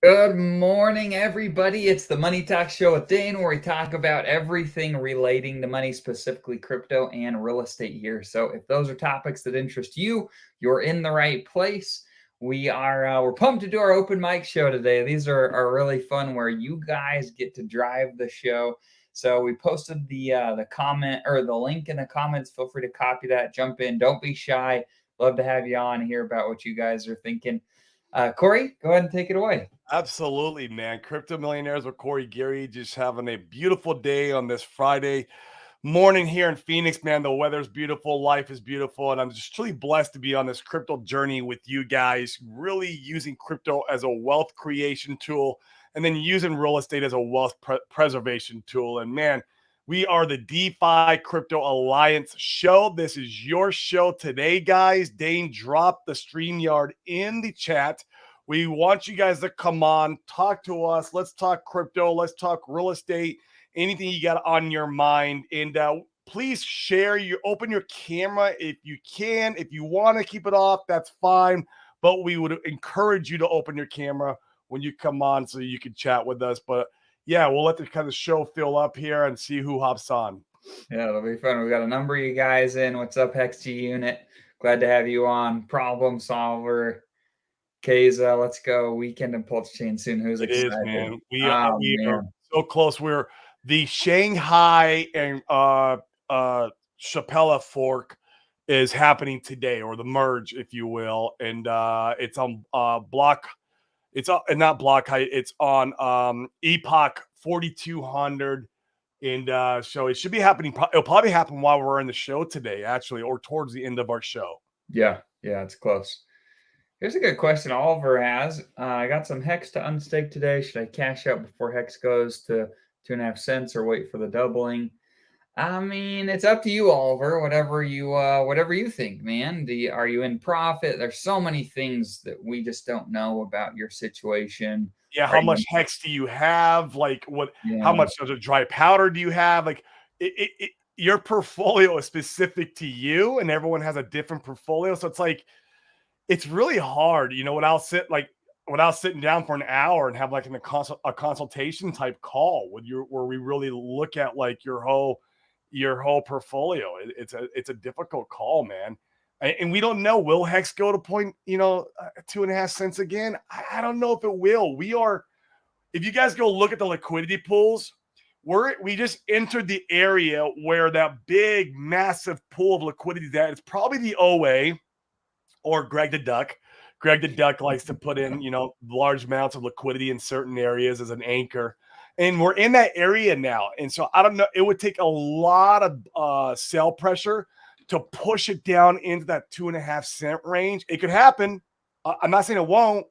Good morning, everybody. It's the Money Talk Show with Dane, where we talk about everything relating to money, specifically crypto and real estate here. So, if those are topics that interest you, you're in the right place. We're pumped to do our open mic show today. These are really fun, where you guys get to drive the show. So we posted the comment or the link in the comments. Feel free to copy that, jump in. Don't be shy. Love to have you on and hear about what you guys are thinking. Corey, go ahead and take it away. Absolutely, man. Crypto Millionaires with Corey Geary, just having a beautiful day on this Friday morning here in Phoenix, man. The weather's beautiful, life is beautiful, and I'm just truly blessed to be on this crypto journey with you guys, really using crypto as a wealth creation tool and then using real estate as a wealth preservation tool. And man, we are the DeFi Crypto Alliance show. This is your show today, guys. Dane dropped the StreamYard in the chat. We want you guys to come on, talk to us. Let's talk crypto. Let's talk real estate. Anything you got on your mind. And please open your camera if you can. If you want to keep it off, that's fine. But we would encourage you to open your camera when you come on so you can chat with us. But yeah, we'll let the kind of show fill up here and see who hops on. Yeah, it'll be fun. We got a number of you guys in. What's up, Hex G Unit? Glad to have you on. Problem Solver, Keza, let's go. Weekend and Pulsechain soon. Who's It is, excited? man. Oh We are man. so close. We're the Shanghai and Chapella fork is happening today, or the merge, if you will, and it's on block. It's not block height. It's on Epoch 4200, and so it should be happening. It'll probably happen while we're in the show today, actually, or towards the end of our show. Yeah, it's close. Here's a good question Oliver has. I got some Hex to unstake today. Should I cash out before Hex goes to 2.5 cents or wait for the doubling? I mean, it's up to you, Oliver. Whatever you think, man. Are you in profit? There's so many things that we just don't know about your situation. Yeah, Are how you? much hex do you have? Like, how Yeah, much of a dry powder do you have? Like, your portfolio is specific to you, and everyone has a different portfolio. So it's really hard, without sitting down for an hour and have like a consultation type call where we really look at like your whole portfolio. It's a difficult call, man. And we don't know, will Hex go to 2.5 cents again? I don't know if it will. If you guys go look at the liquidity pools, we just entered the area where that big massive pool of liquidity that it's probably the OA or Greg the Duck. Greg the Duck likes to put in, large amounts of liquidity in certain areas as an anchor. And we're in that area now. And so I don't know, it would take a lot of sell pressure to push it down into that 2.5 cent range. It could happen. I'm not saying it won't,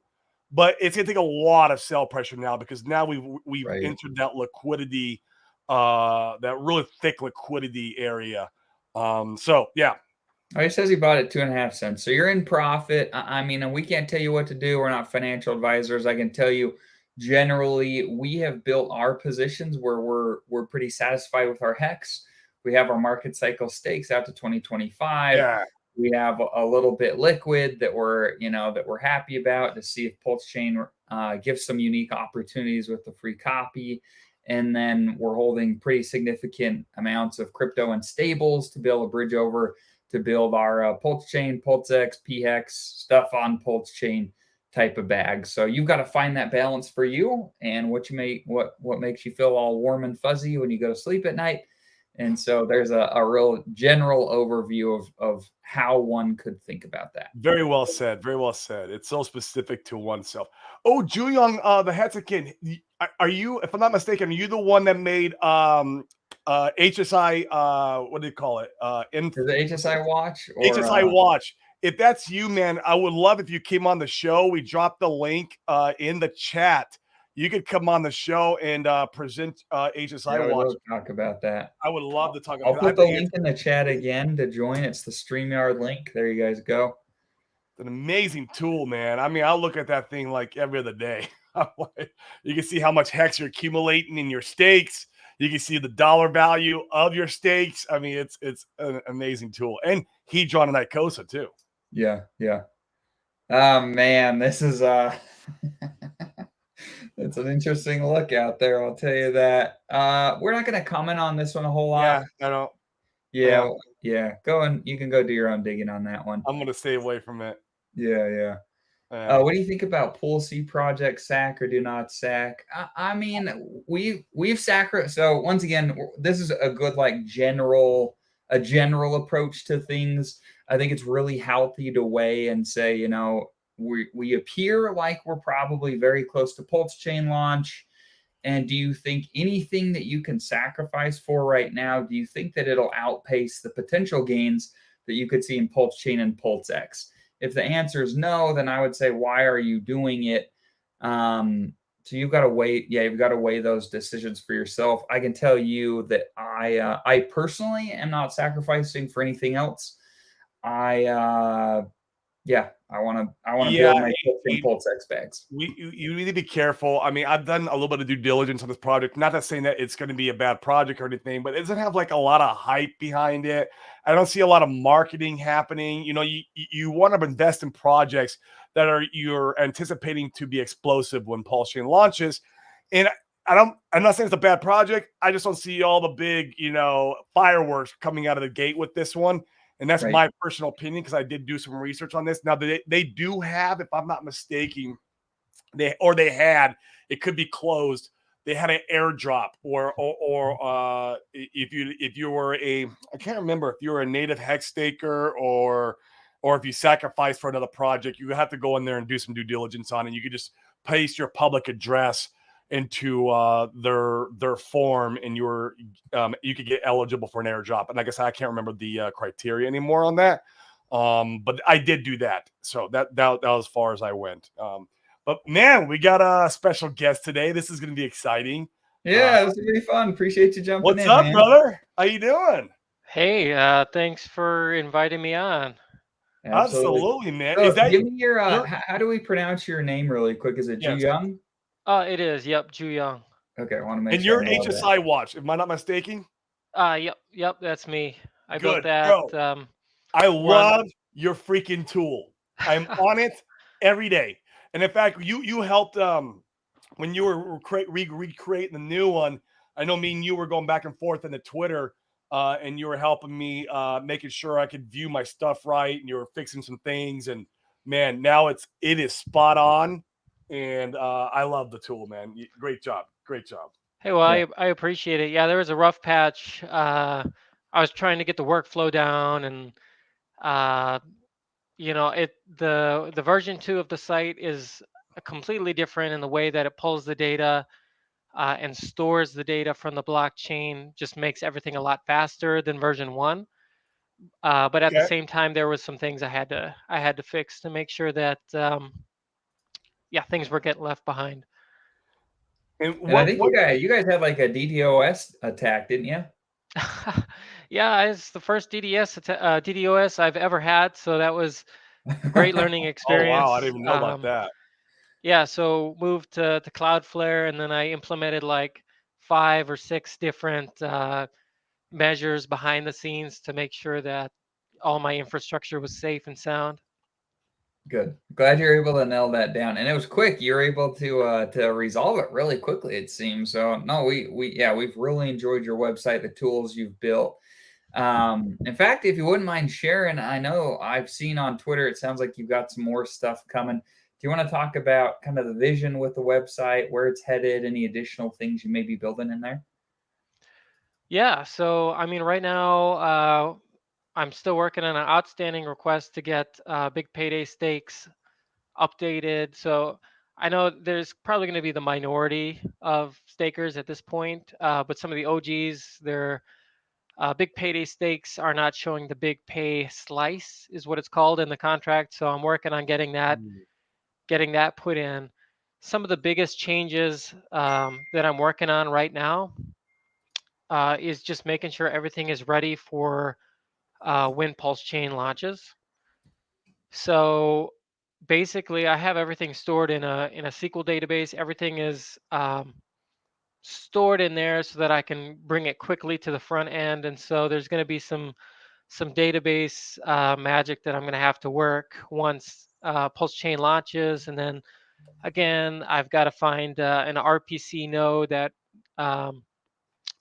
but it's going to take a lot of sell pressure now, because now we've right. entered that liquidity, that really thick liquidity area. So yeah, Oh, he says he bought it 2.5 cents. So you're in profit. I mean, and we can't tell you what to do. We're not financial advisors. I can tell you generally we have built our positions where we're pretty satisfied with our Hex. We have our market cycle stakes out to 2025. yeah. We have a little bit liquid that we're happy about to see if Pulsechain gives some unique opportunities with the free copy. And then we're holding pretty significant amounts of crypto and stables to be able to bridge over to build our Pulsechain, Pulsex, PHEX stuff on Pulsechain type of bag. So you've got to find that balance for you and what makes you feel all warm and fuzzy when you go to sleep at night. And so there's a real general overview of how one could think about that. Very well said. Very well said. It's so specific to oneself. Oh, Julian, the Hetzikin, are you, if I'm not mistaken, are you the one that made HSI, what do you call it? Is it HSI Watch or HSI Watch. If that's you, man, I would love if you came on the show. We dropped the link in the chat. You could come on the show and present HSI yeah, we'd Watch. love to talk about that. I would love to talk I'll about it. I put the think link in the chat again to join. It's the StreamYard link. There you guys go. an amazing tool, man. I mean, I look at that thing like every other day. You can see how much hex you're accumulating in your stakes. You can see the dollar value of your stakes. I mean, it's an amazing tool. And Hedron and Icosa too. Yeah. Oh man, this is It's an interesting look out there, I'll tell you that. We're not going to comment on this one a whole lot. Yeah, I don't. Yeah, Yeah, yeah. Go and you can go do your own digging on that one. I'm gonna stay away from it. Yeah, yeah. Yeah. What do you think about Pulsey project sack or do not sack? I mean, we've sacrificed. So once again, this is a good like general approach to things. I think it's really healthy to weigh and say, we appear like we're probably very close to Pulse Chain launch. And do you think anything that you can sacrifice for right now, do you think that it'll outpace the potential gains that you could see in Pulse Chain and Pulse X? If the answer is no, then I would say, why are you doing it? So you've got to weigh, yeah, you've got to weigh those decisions for yourself. I can tell you that I personally am not sacrificing for anything else. I want to Yeah, build my Pulse X bags. you need to be careful. I mean, I've done a little bit of due diligence on this project. Not that saying that it's going to be a bad project or anything, but it doesn't have like a lot of hype behind it. I don't see a lot of marketing happening. You want to invest in projects that you're anticipating to be explosive when Pulsechain launches. And I'm not saying it's a bad project. I just don't see all the big, fireworks coming out of the gate with this one. And that's Right. my personal opinion because I did do some research on this. Now they do have, if I'm not mistaken, it could be closed. They had an airdrop or if you were I can't remember if you were a native hex staker or if you sacrificed for another project, you have to go in there and do some due diligence on it. You could just paste your public address into their form, and you could get eligible for an airdrop. And like I said, I can't remember the criteria anymore on that. But I did do that, so that was as far as I went. But man, we got a special guest today. This is going to be exciting. Yeah, this will be fun. Appreciate you jumping What's in, up, man. brother? How you doing? Hey, thanks for inviting me on. Absolutely, man. So Is that give me your your? how do we pronounce your name really quick? Is it Ju Yes. Young? It is. Yep, Ju Young. Okay, I want to make And sure your I know that. HSI watch? Am I not mistaken? Yep, that's me. I built Good, that. bro. I Run. love your freaking tool. I'm on it every day. And in fact, you helped when you were recreating the new one. I know me and you were going back and forth in the Twitter, and you were helping me making sure I could view my stuff right, and you were fixing some things. And man, now it is spot on, and I love the tool, man. Great job, great job. Hey, well, Yeah. I appreciate it. Yeah, there was a rough patch. I was trying to get the workflow down, and uh, the version 2 of the site is completely different in the way that it pulls the data and stores the data from the blockchain. Just makes everything a lot faster than version 1. But at the Okay. same time, there was some things I had to fix to make sure that things were getting left behind. And And I what think you guys had like a DDoS attack, didn't you? Yeah, it's the first DDoS I've ever had, so that was a great learning Oh wow, I experience. didn't even know about that. Yeah, so moved to Cloudflare, and then I implemented like 5 or 6 different measures behind the scenes to make sure that all my infrastructure was safe and sound. Good. Glad you're able to nail that down. And it was quick. You were able to resolve it really quickly, it seems. So no, we've really enjoyed your website, the tools you've built. In fact, if you wouldn't mind sharing, I know I've seen on Twitter, it sounds like you've got some more stuff coming. Do you want to talk about kind of the vision with the website, where it's headed, any additional things you may be building in there? Yeah, so I mean, right now, I'm still working on an outstanding request to get big payday stakes updated. So I know there's probably going to be the minority of stakers at this point, but some of the OGs, their big payday stakes are not showing the big pay slice, is what it's called in the contract. So I'm working on getting that put in. Some of the biggest changes that I'm working on right now is just making sure everything is ready for when Pulse Chain launches. So basically, I have everything stored in a SQL database. Everything is stored in there so that I can bring it quickly to the front end. And so there's going to be some database magic that I'm going to have to work once Pulse Chain launches, and then Again, I've got to find an RPC node that um,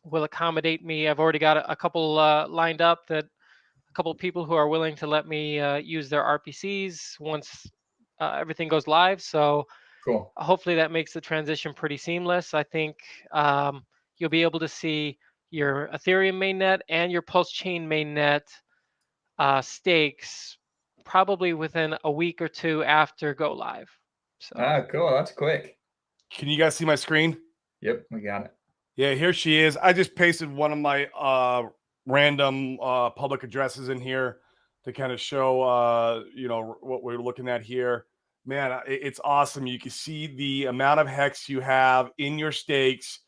will accommodate me. I've already got a couple lined up, that a couple of people who are willing to let me use their RPCs once everything goes live. So Cool. hopefully that makes the transition pretty seamless. I think you'll be able to see your Ethereum mainnet and your Pulsechain mainnet stakes probably within a week or two after go live. So Cool. That's quick. Can you guys see my screen? Yep, we got it. Yeah, here she is. I just pasted one of my random public addresses in here to kind of show what we're looking at here. Man, it's awesome. You can see the amount of hex you have in your stakes.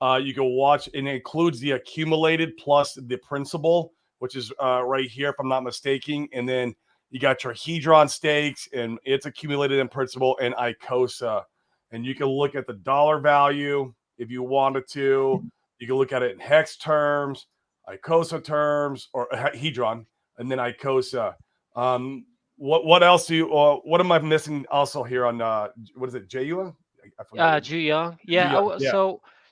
You can watch, and it includes the accumulated plus the principal, which is right here, if I'm not mistaken. And then you got your Hedron stakes, and it's accumulated in principal and ICOSA. And you can look at the dollar value if you wanted to. You can look at it in hex terms, ICOSA terms, or Hedron, and then ICOSA. What else do you? What am I missing also here on what is it? JUA? I forget. Ju Young, yeah. JUA, yeah.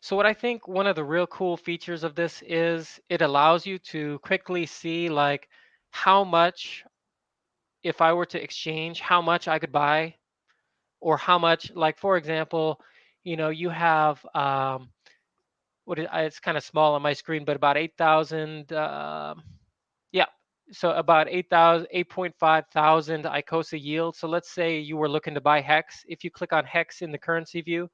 So what I think one of the real cool features of this is it allows you to quickly see like how much, if I were to exchange, how much I could buy, or how much, like for example, you have it's kind of small on my screen, but about 8,000. Yeah. So about 8.5 thousand ICOSA yield. So let's say you were looking to buy Hex. If you click on Hex in the currency view,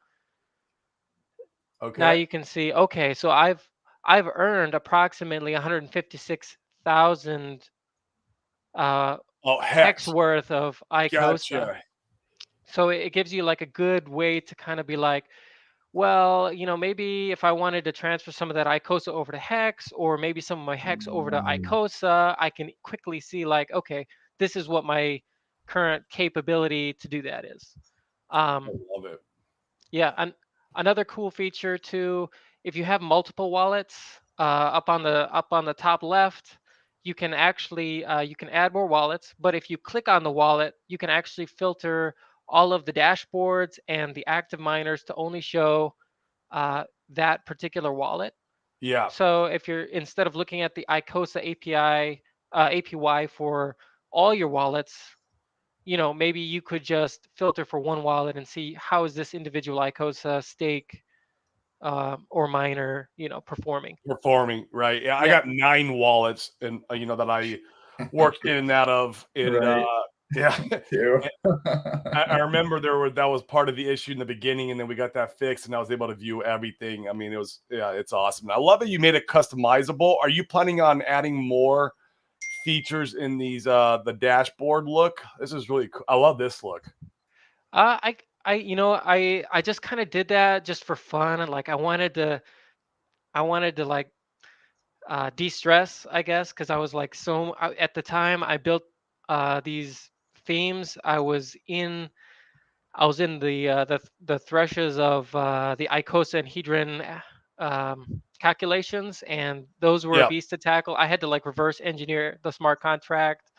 now Okay. you can see, okay, so I've earned approximately 156,000 Oh, Hex hex. worth of ICOSA. Gotcha. So it gives you like a good way to kind of be like, well, maybe if I wanted to transfer some of that ICOSA over to Hex, or maybe some of my Hex over to ICOSA, I can quickly see like, okay, this is what my current capability to do that is. I Um, love it. yeah, and another cool feature too, if you have multiple wallets, up on the top left, you can actually you can add more wallets. But if you click on the wallet, you can actually filter all of the dashboards and the active miners to only show that particular wallet. Yeah. So if you're, instead of looking at the ICOSA APY for all your wallets, maybe you could just filter for one wallet and see how is this individual ICOSA stake or miner, performing. Performing, right. Yeah, I Yeah. got 9 wallets and that I work in and out of. And Right. yeah. Too. I remember that was part of the issue in the beginning, and then we got that fixed, and I was able to view everything. I mean, it's awesome. I love that you made it customizable. Are you planning on adding more features in these the dashboard look? This is really cool. I love this look. I just kind of did that just for fun, and like I wanted to like de-stress, I guess, because I was like at the time I built these themes. I was in the threshes of the ICOSA and Hedron calculations, and those were a Yeah, beast to tackle. I had to like reverse engineer the smart contract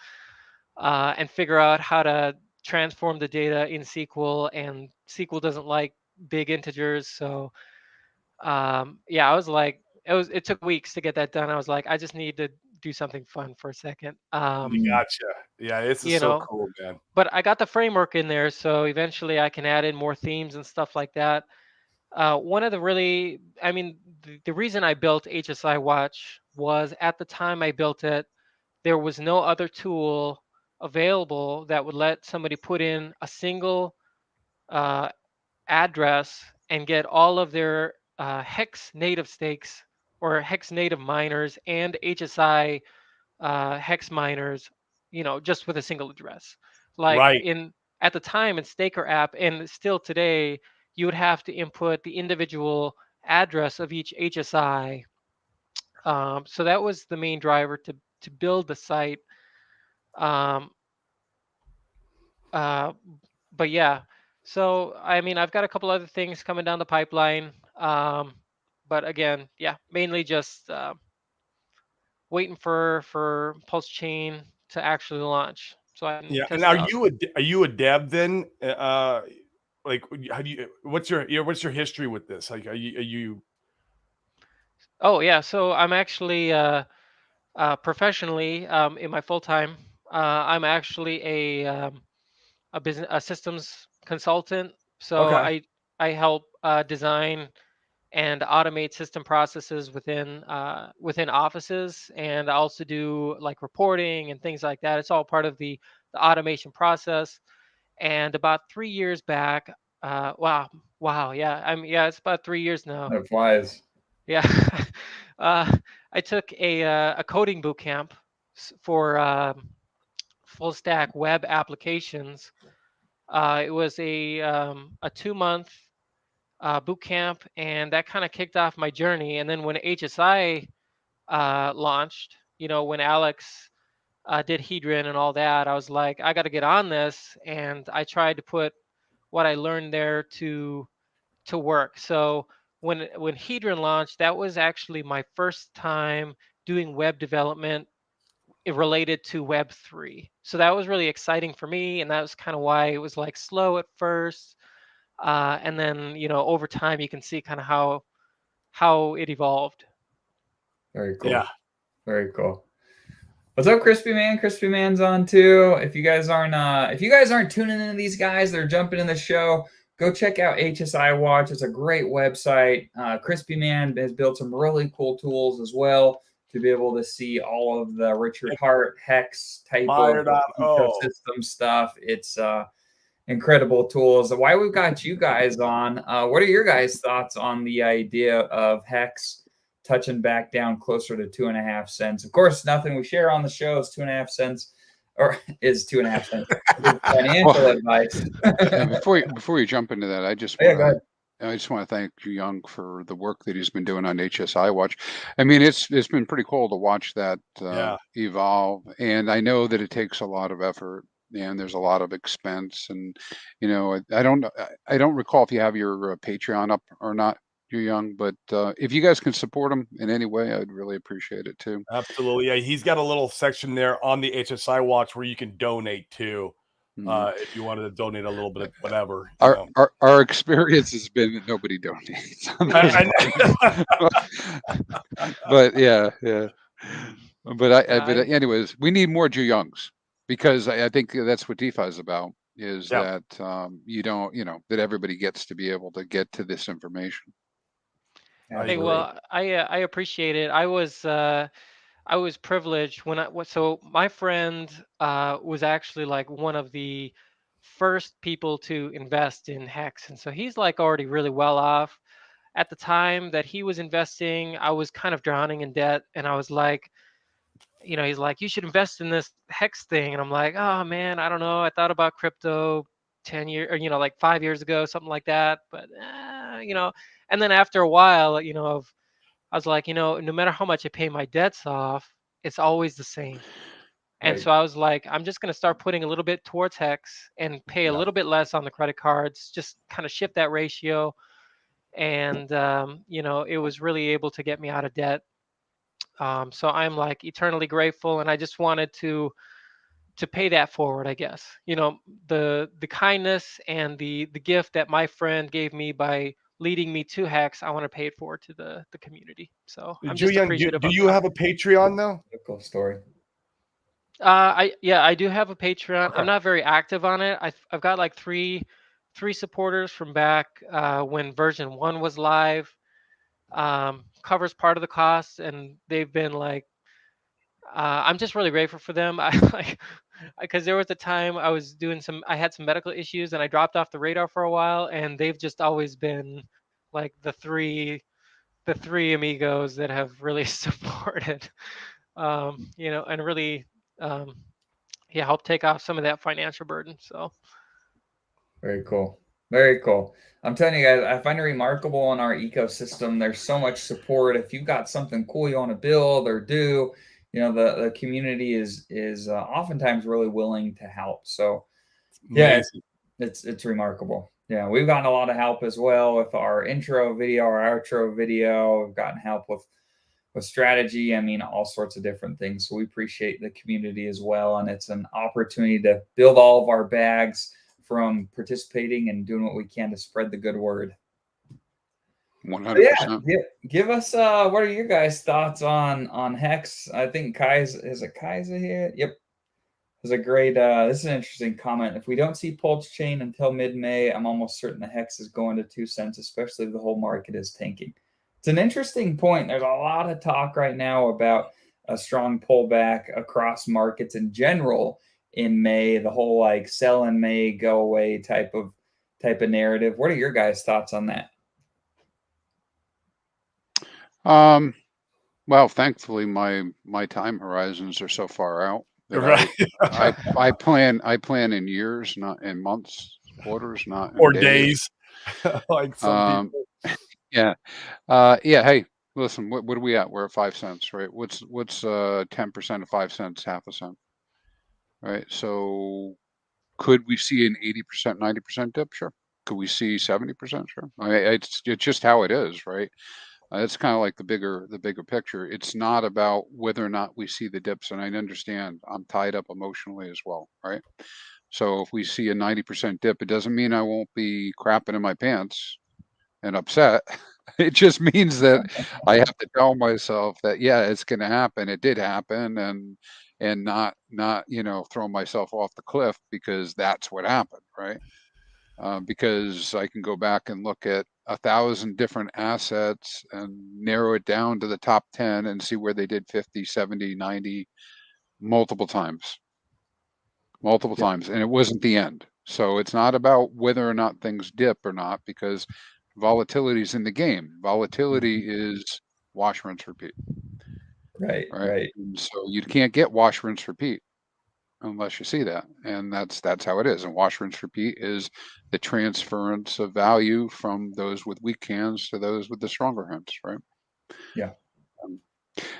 and figure out how to transform the data in SQL, and SQL doesn't like big integers. So yeah, I was like, it took weeks to get that done. I was like, I just need to do something fun for a second. I gotcha. Yeah, this is You so know, cool, man. but I got the framework in there, so eventually I can add in more themes and stuff like that. One of the really, I mean, the reason I built HSI Watch was at the time I built it, there was no other tool available that would let somebody put in a single uh, address and get all of their hex native stakes or hex native miners and HSI hex miners, just with a single address. Like Right. at the time in Staker app, and still today, you would have to input the individual address of each HSI. So that was the main driver to build the site. Um, uh, but yeah, so I mean, I've got a couple other things coming down the pipeline. But again, yeah, mainly just waiting for Pulse Chain to actually launch so I can Yeah, and test it out. are you a dev then? like, how do you, what's your history with this? Like, are you Oh yeah, so I'm actually professionally in my full time. I'm actually a systems consultant. So okay? I help design and automate system processes within offices, and I also do like reporting and things like that. It's all part of the automation process. And about 3 years back, wow, yeah, yeah, it's about 3 years now. It flies. Yeah, uh, I took a coding boot camp for full stack web applications. It was a 2 month boot camp, and that kind of kicked off my journey. And then when HSI launched, when Alex did Hedron and all that, I was like, I got to get on this, and I tried to put what I learned there to work. So when Hedron launched, that was actually my first time doing web development related to Web3. So that was really exciting for me, and that was kind of why it was like slow at first, and then over time you can see kind of how it evolved. Very cool. Yeah. Very cool. What's up, Crispy Man? Crispy Man's on too. If you guys aren't tuning into these guys, they're jumping in the show. Go check out HSI Watch. It's a great website. Crispy Man has built some really cool tools as well to be able to see all of the Richard Hart Hex type of ecosystem stuff. It's incredible tools. Why we've got you guys on? What are your guys' thoughts on the idea of Hex touching back down closer to 2.5 cents? Of course, nothing we share on the show is 2.5 cents, or is 2.5 cents. Financial advice. Before you jump into that, I just Yeah, want go ahead. I just want to thank Ju Young for the work that he's been doing on HSI Watch. I mean, it's been pretty cool to watch that evolve, and I know that it takes a lot of effort and there's a lot of expense. And I don't recall if you have your Patreon up or not, Ju Young, but if you guys can support him in any way, I'd really appreciate it too. Absolutely, yeah. He's got a little section there on the HSI Watch where you can donate to. If you wanted to donate a little bit of whatever. Our experience has been that nobody donates. But yeah. But anyways, we need more Ju Youngs, because I think that's what DeFi is about, is that that everybody gets to be able to get to this information. Hey, well, I appreciate it. I was privileged so my friend was actually like one of the first people to invest in Hex, and so he's like already really well off. At the time that he was investing, I was kind of drowning in debt, and I was like, he's like, you should invest in this Hex thing, and I'm like, oh man, I don't know. I thought about crypto 10 years, or like 5 years ago, something like that, but and then after a while, I was like, no matter how much I pay my debts off, it's always the same. And so I was like, I'm just going to start putting a little bit towards Hex and pay a little bit less on the credit cards, just kind of shift that ratio. And, it was really able to get me out of debt. So I'm like eternally grateful. And I just wanted to pay that forward, I guess. The kindness and the gift that my friend gave me by leading me to Hex, I want to pay it forward to the community. So I'm just appreciative. Do you have a Patreon though? Cool story. I do have a Patreon. I'm not very active on it. I've got like three supporters from back when version 1 was live. Covers part of the costs, and they've been like, I'm just really grateful for them. Because there was a time I had some medical issues and I dropped off the radar for a while, and they've just always been like the three amigos that have really supported, and really, help take off some of that financial burden. So very cool. Very cool. I'm telling you guys, I find it remarkable in our ecosystem. There's so much support. If you've got something cool you want to build or do, the community is oftentimes really willing to help. So yeah, it's remarkable. Yeah, we've gotten a lot of help as well with our intro video, our outro video. We've gotten help with strategy. I mean, all sorts of different things. So we appreciate the community as well. And it's an opportunity to build all of our bags from participating and doing what we can to spread the good word. 100%. Yeah, give us what are your guys' thoughts on Hex? I think Kaiser here? Yep. It's a great this is an interesting comment. If we don't see Pulsechain until mid-May, I'm almost certain the Hex is going to 2 cents, especially if the whole market is tanking. It's an interesting point. There's a lot of talk right now about a strong pullback across markets in general in May, the whole like sell in May, go away type of narrative. What are your guys' thoughts on that? Well, thankfully my time horizons are so far out that Right. I plan in years, not in months, quarters, not in Or days. like some people. Yeah. Yeah. Hey, listen, what are we at? We're at 5 cents, right? What's 10% of 5 cents, half a cent, right? So could we see an 80%, 90% dip? Sure. Could we see 70%? Sure. I mean, it's just how it is, right? It's kind of like the bigger picture. It's not about whether or not we see the dips, and I understand I'm tied up emotionally as well, right? So if we see a 90% dip, it doesn't mean I won't be crapping in my pants and upset. It just means that I have to tell myself that yeah, it's going to happen. It did happen, and not throw myself off the cliff because that's what happened, right? Because I can go back and look at 1,000 different assets and narrow it down to the top 10 and see where they did 50, 70, 90 multiple times, and it wasn't the end. So it's not about whether or not things dip or not, because volatility is in the game. Volatility is wash, rinse, repeat. Right. And so you can't get wash, rinse, repeat unless you see that, and that's how it is. And wash, rinse, repeat is the transference of value from those with weak hands to those with the stronger hands, right? Yeah.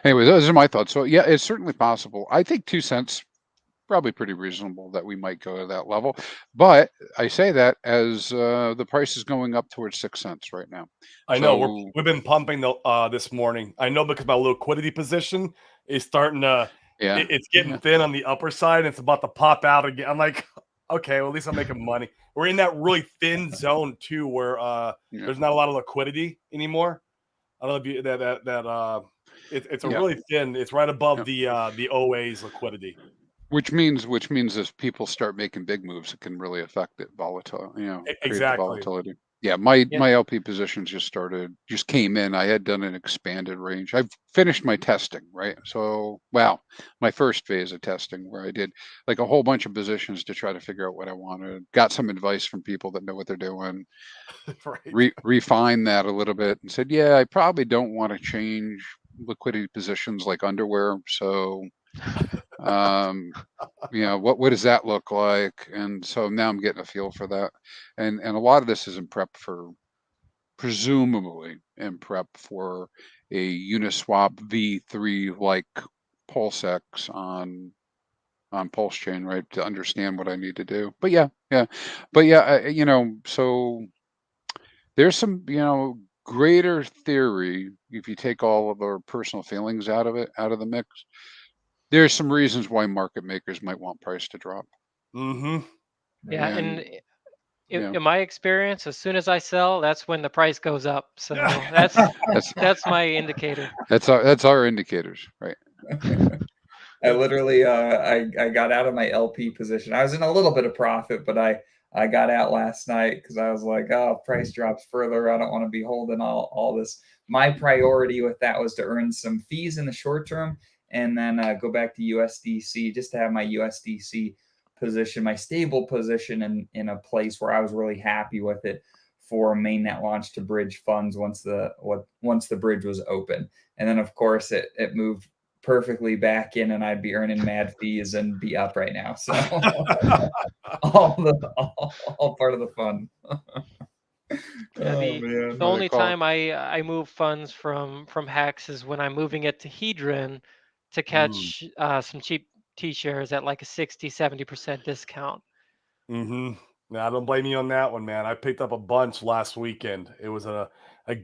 Anyway, those are my thoughts. So yeah, it's certainly possible. I think 2 cents probably pretty reasonable that we might go to that level, but I say that as the price is going up towards 6 cents right now. I know we've been pumping this morning. I know because my liquidity position is starting to. Yeah, It's getting thin on the upper side. And it's about to pop out again. I'm like, okay, well at least I'm making money. We're in that really thin zone too, where there's not a lot of liquidity anymore. I don't know if you it's a really thin. It's right above the OA's liquidity. Which means if people start making big moves, it can really affect it volatile, create the volatility. Yeah, my LP positions just came in. I had done an expanded range. I've finished my testing, right? So, my first phase of testing where I did like a whole bunch of positions to try to figure out what I wanted. Got some advice from people that know what they're doing. Right. Refine that a little bit and said, yeah, I probably don't want to change liquidity positions like underwear. So what does that look like? And so now I'm getting a feel for that, and a lot of this is presumably in prep for a Uniswap V3 like Pulsex on Pulsechain, right, to understand what I need to do. But so there's some greater theory. If you take all of our personal feelings out of the mix, there's some reasons why market makers might want price to drop. Mm-hmm. Yeah, and in my experience, as soon as I sell, that's when the price goes up. So that's my indicator. That's our indicators, right? I literally I got out of my LP position. I was in a little bit of profit, but I got out last night because I was like, oh, price drops further. I don't want to be holding all this. My priority with that was to earn some fees in the short term and then go back to USDC just to have my USDC position, my stable position in a place where I was really happy with it for a mainnet launch to bridge funds once the bridge was open. And then of course it moved perfectly back in and I'd be earning mad fees and be up right now. So all part of the fun. The only time I move funds from Hex is when I'm moving it to Hedron to catch some cheap T-shares at like a 60-70% discount. Mm-hmm. Now, don't blame me on that one, man. I picked up a bunch last weekend. It was a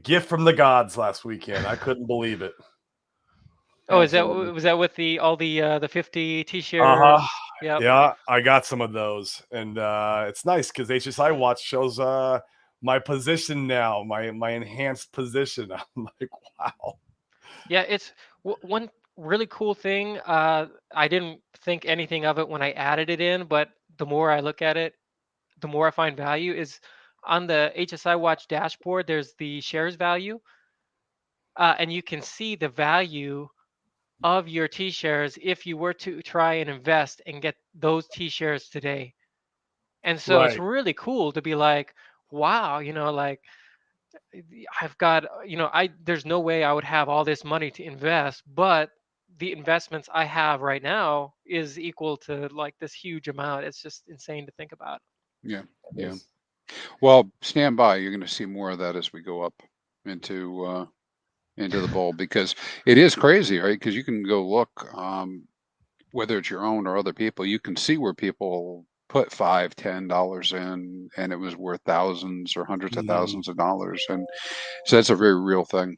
gift from the gods last weekend. I couldn't believe it. Oh, Absolutely. was that with all the 50 Uh-huh. t-shirts? Yep. Yeah, I got some of those. And it's nice because HSI Watch shows my position now, my enhanced position. I'm like, wow. Yeah, it's one really cool thing. I didn't think anything of it when I added it in, but the more I look at it, the more I find value is on the HSI Watch dashboard. There's the shares value, and you can see the value of your T-shares if you were to try and invest and get those T-shares today. And so it's Right. really cool to be like, wow, like I've got, there's no way I would have all this money to invest, but the investments I have right now is equal to like this huge amount. It's just insane to think about. Yeah. It Yeah. is. Well, stand by. You're going to see more of that as we go up into into the bowl because it is crazy, right? Because you can go look, whether it's your own or other people, you can see where people put $5, $10 in, and it was worth thousands or hundreds of Mhm. thousands of dollars, and so that's a very real thing.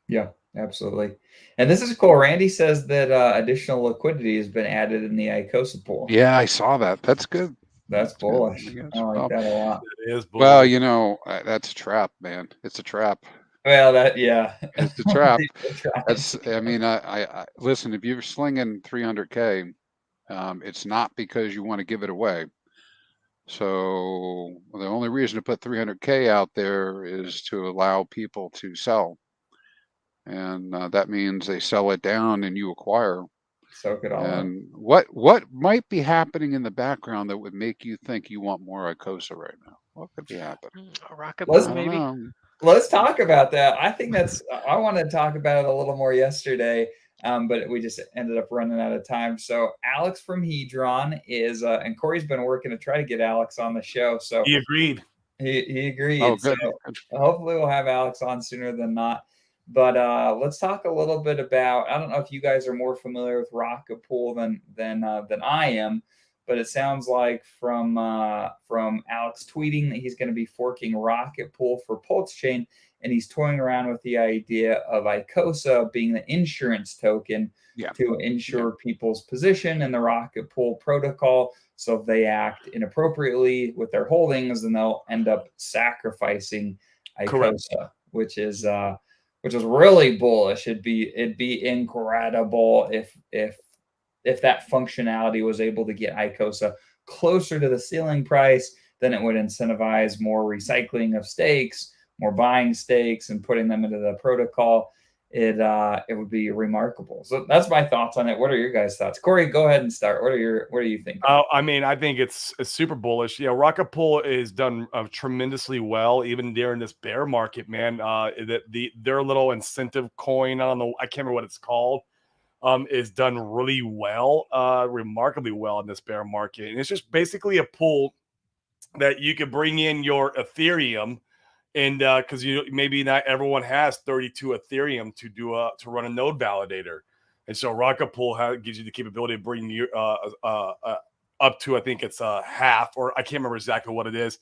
Yeah, absolutely. And this is cool. Randy says that additional liquidity has been added in the ICOSA pool. Yeah, I saw that. That's good. That's That's good. I bullish. I guess. like that a lot. It is Well, bullish. that's a trap, man. It's a trap. Well, that yeah. It's a trap. People try and That's. do I it. mean, I listen. If you're slinging 300K, it's not because you want to give it away. So the only reason to put 300K out there is to allow people to sell, and that means they sell it down and you acquire. Soak it all up. And what might be happening in the background that would make you think you want more ICOSA right now? What could be happening? A rocket Let's pool, I don't maybe. know. let's talk about that. I think that's I wanted to talk about it a little more yesterday, but we just ended up running out of time. So Alex from Hedron is and Corey's been working to try to get Alex on the show. So He agreed. he Oh, agreed. So good. Good. hopefully we'll have Alex on sooner than not. But let's talk a little bit about. I don't know if you guys are more familiar with Rocket Pool than I am, but it sounds like from Alex tweeting that he's going to be forking Rocket Pool for Pulsechain, and he's toying around with the idea of ICOSA being the insurance token Yeah. to Yeah. insure people's position in the Rocket Pool protocol. So if they act inappropriately with their holdings, then they'll end up sacrificing Correct. ICOSA, which is really bullish. It'd be incredible if that functionality was able to get ICOSA closer to the ceiling price. Then it would incentivize more recycling of stakes, more buying stakes, and putting them into the protocol. It would be remarkable. So that's my thoughts on it. What are your guys' thoughts? Corey, go ahead and start. What are you thinking? I mean, I think it's super bullish. Yeah, Rocket Pool is done tremendously well, even during this bear market, man. Their little incentive coin, I don't know, I can't remember what it's called, is done really well, remarkably well in this bear market. And it's just basically a pool that you could bring in your Ethereum, and because maybe not everyone has 32 Ethereum to run a node validator, and so Rocket Pool gives you the capability of bringing you up to, I think it's half, or I can't remember exactly what it is,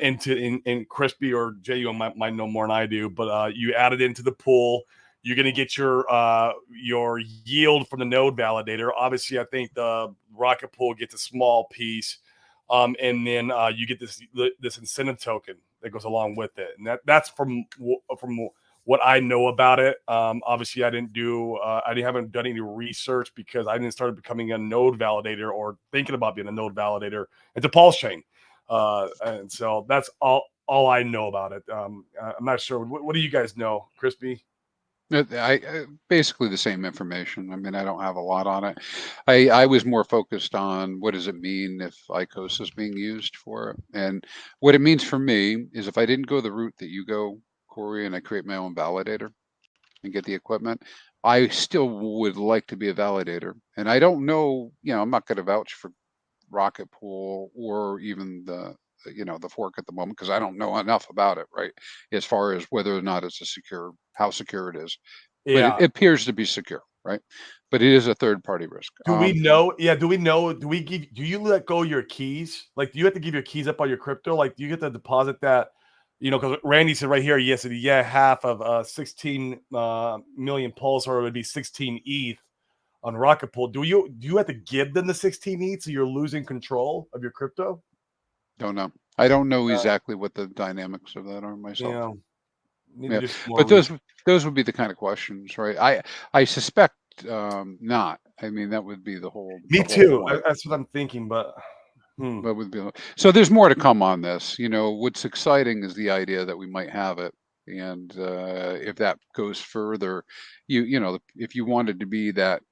in Crispy or JU might know more than I do, but you add it into the pool. You're going to get your yield from the node validator. Obviously, I think the Rocket Pool gets a small piece, and then you get this incentive token that goes along with it, and that's from what I know about it. Obviously, I haven't done any research because I didn't start becoming a node validator or thinking about being a node validator into Pulsechain, and so that's all I know about it. I'm not sure. What do you guys know, Crispy? Basically the same information. I mean, I don't have a lot on it. I was more focused on what does it mean if ICOSA is being used for it, and what it means for me is if I didn't go the route that you go, Corey, and I create my own validator and get the equipment, I still would like to be a validator. And I don't know, I'm not going to vouch for Rocket Pool or even the fork at the moment because I don't know enough about it, right? As far as whether or not it's how secure it is, but it Yeah. appears to be secure, right? But it is a third party risk. Do we know? Yeah. Do we know? Do you let go your keys? Like, do you have to give your keys up on your crypto? Like, do you get to deposit that? You know, because Randy said right here, yes, half of 16 million pulse, or it would be 16 ETH on Rocket Pool. Do you have to give them the 16 ETH so you're losing control of your crypto? Don't know. I don't know exactly what the dynamics of that are myself. Yeah. But those would be the kind of questions, right? I suspect not. I mean, that would be the whole. Me too. That's what I'm thinking, but. But would be, so there's more to come on this. You know, what's exciting is the idea that we might have it, and if that goes further, you know, if you wanted to be that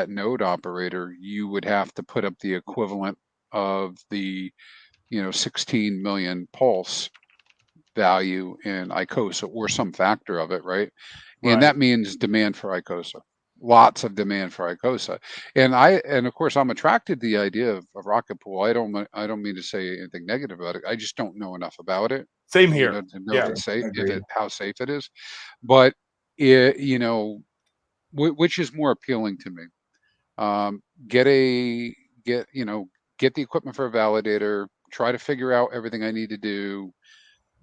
node operator, you would have to put up the equivalent of the 16 million pulse value in ICOSA or some factor of it, right? And that means demand for ICOSA, lots of demand for ICOSA. And of course I'm attracted to the idea of Rocket Pool. I don't mean to say anything negative about it. I just don't know enough about it. Same here. To know if it's safe, how safe it is. But you know, which is more appealing to me? Get the equipment for a validator, try to figure out everything I need to do,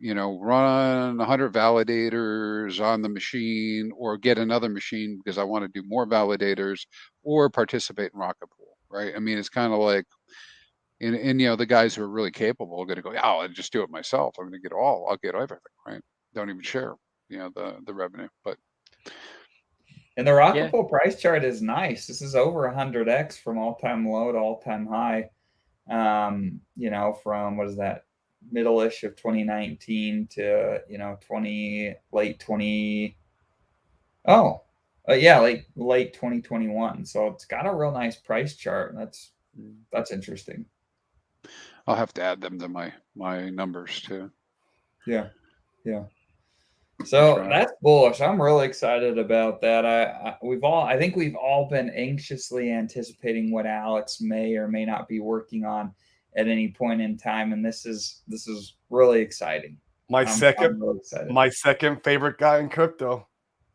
run 100 validators on the machine, or get another machine because I want to do more validators, or participate in Rocket Pool, right? I mean, it's kind of like, and the guys who are really capable are going to go, yeah, I'll just do it myself. I'll get everything, right? Don't even share, the revenue, but. And the Rocket Pool price chart is nice. This is over 100x from all-time low to all-time high. From what is that, middle-ish of 2019 to late 2021. So it's got a real nice price chart. That's interesting. I'll have to add them to my numbers too. Yeah. So that's bullish. I'm really excited about that. I think we've all been anxiously anticipating what Alex may or may not be working on at any point in time, and this is really exciting. I'm really excited. My second favorite guy in crypto.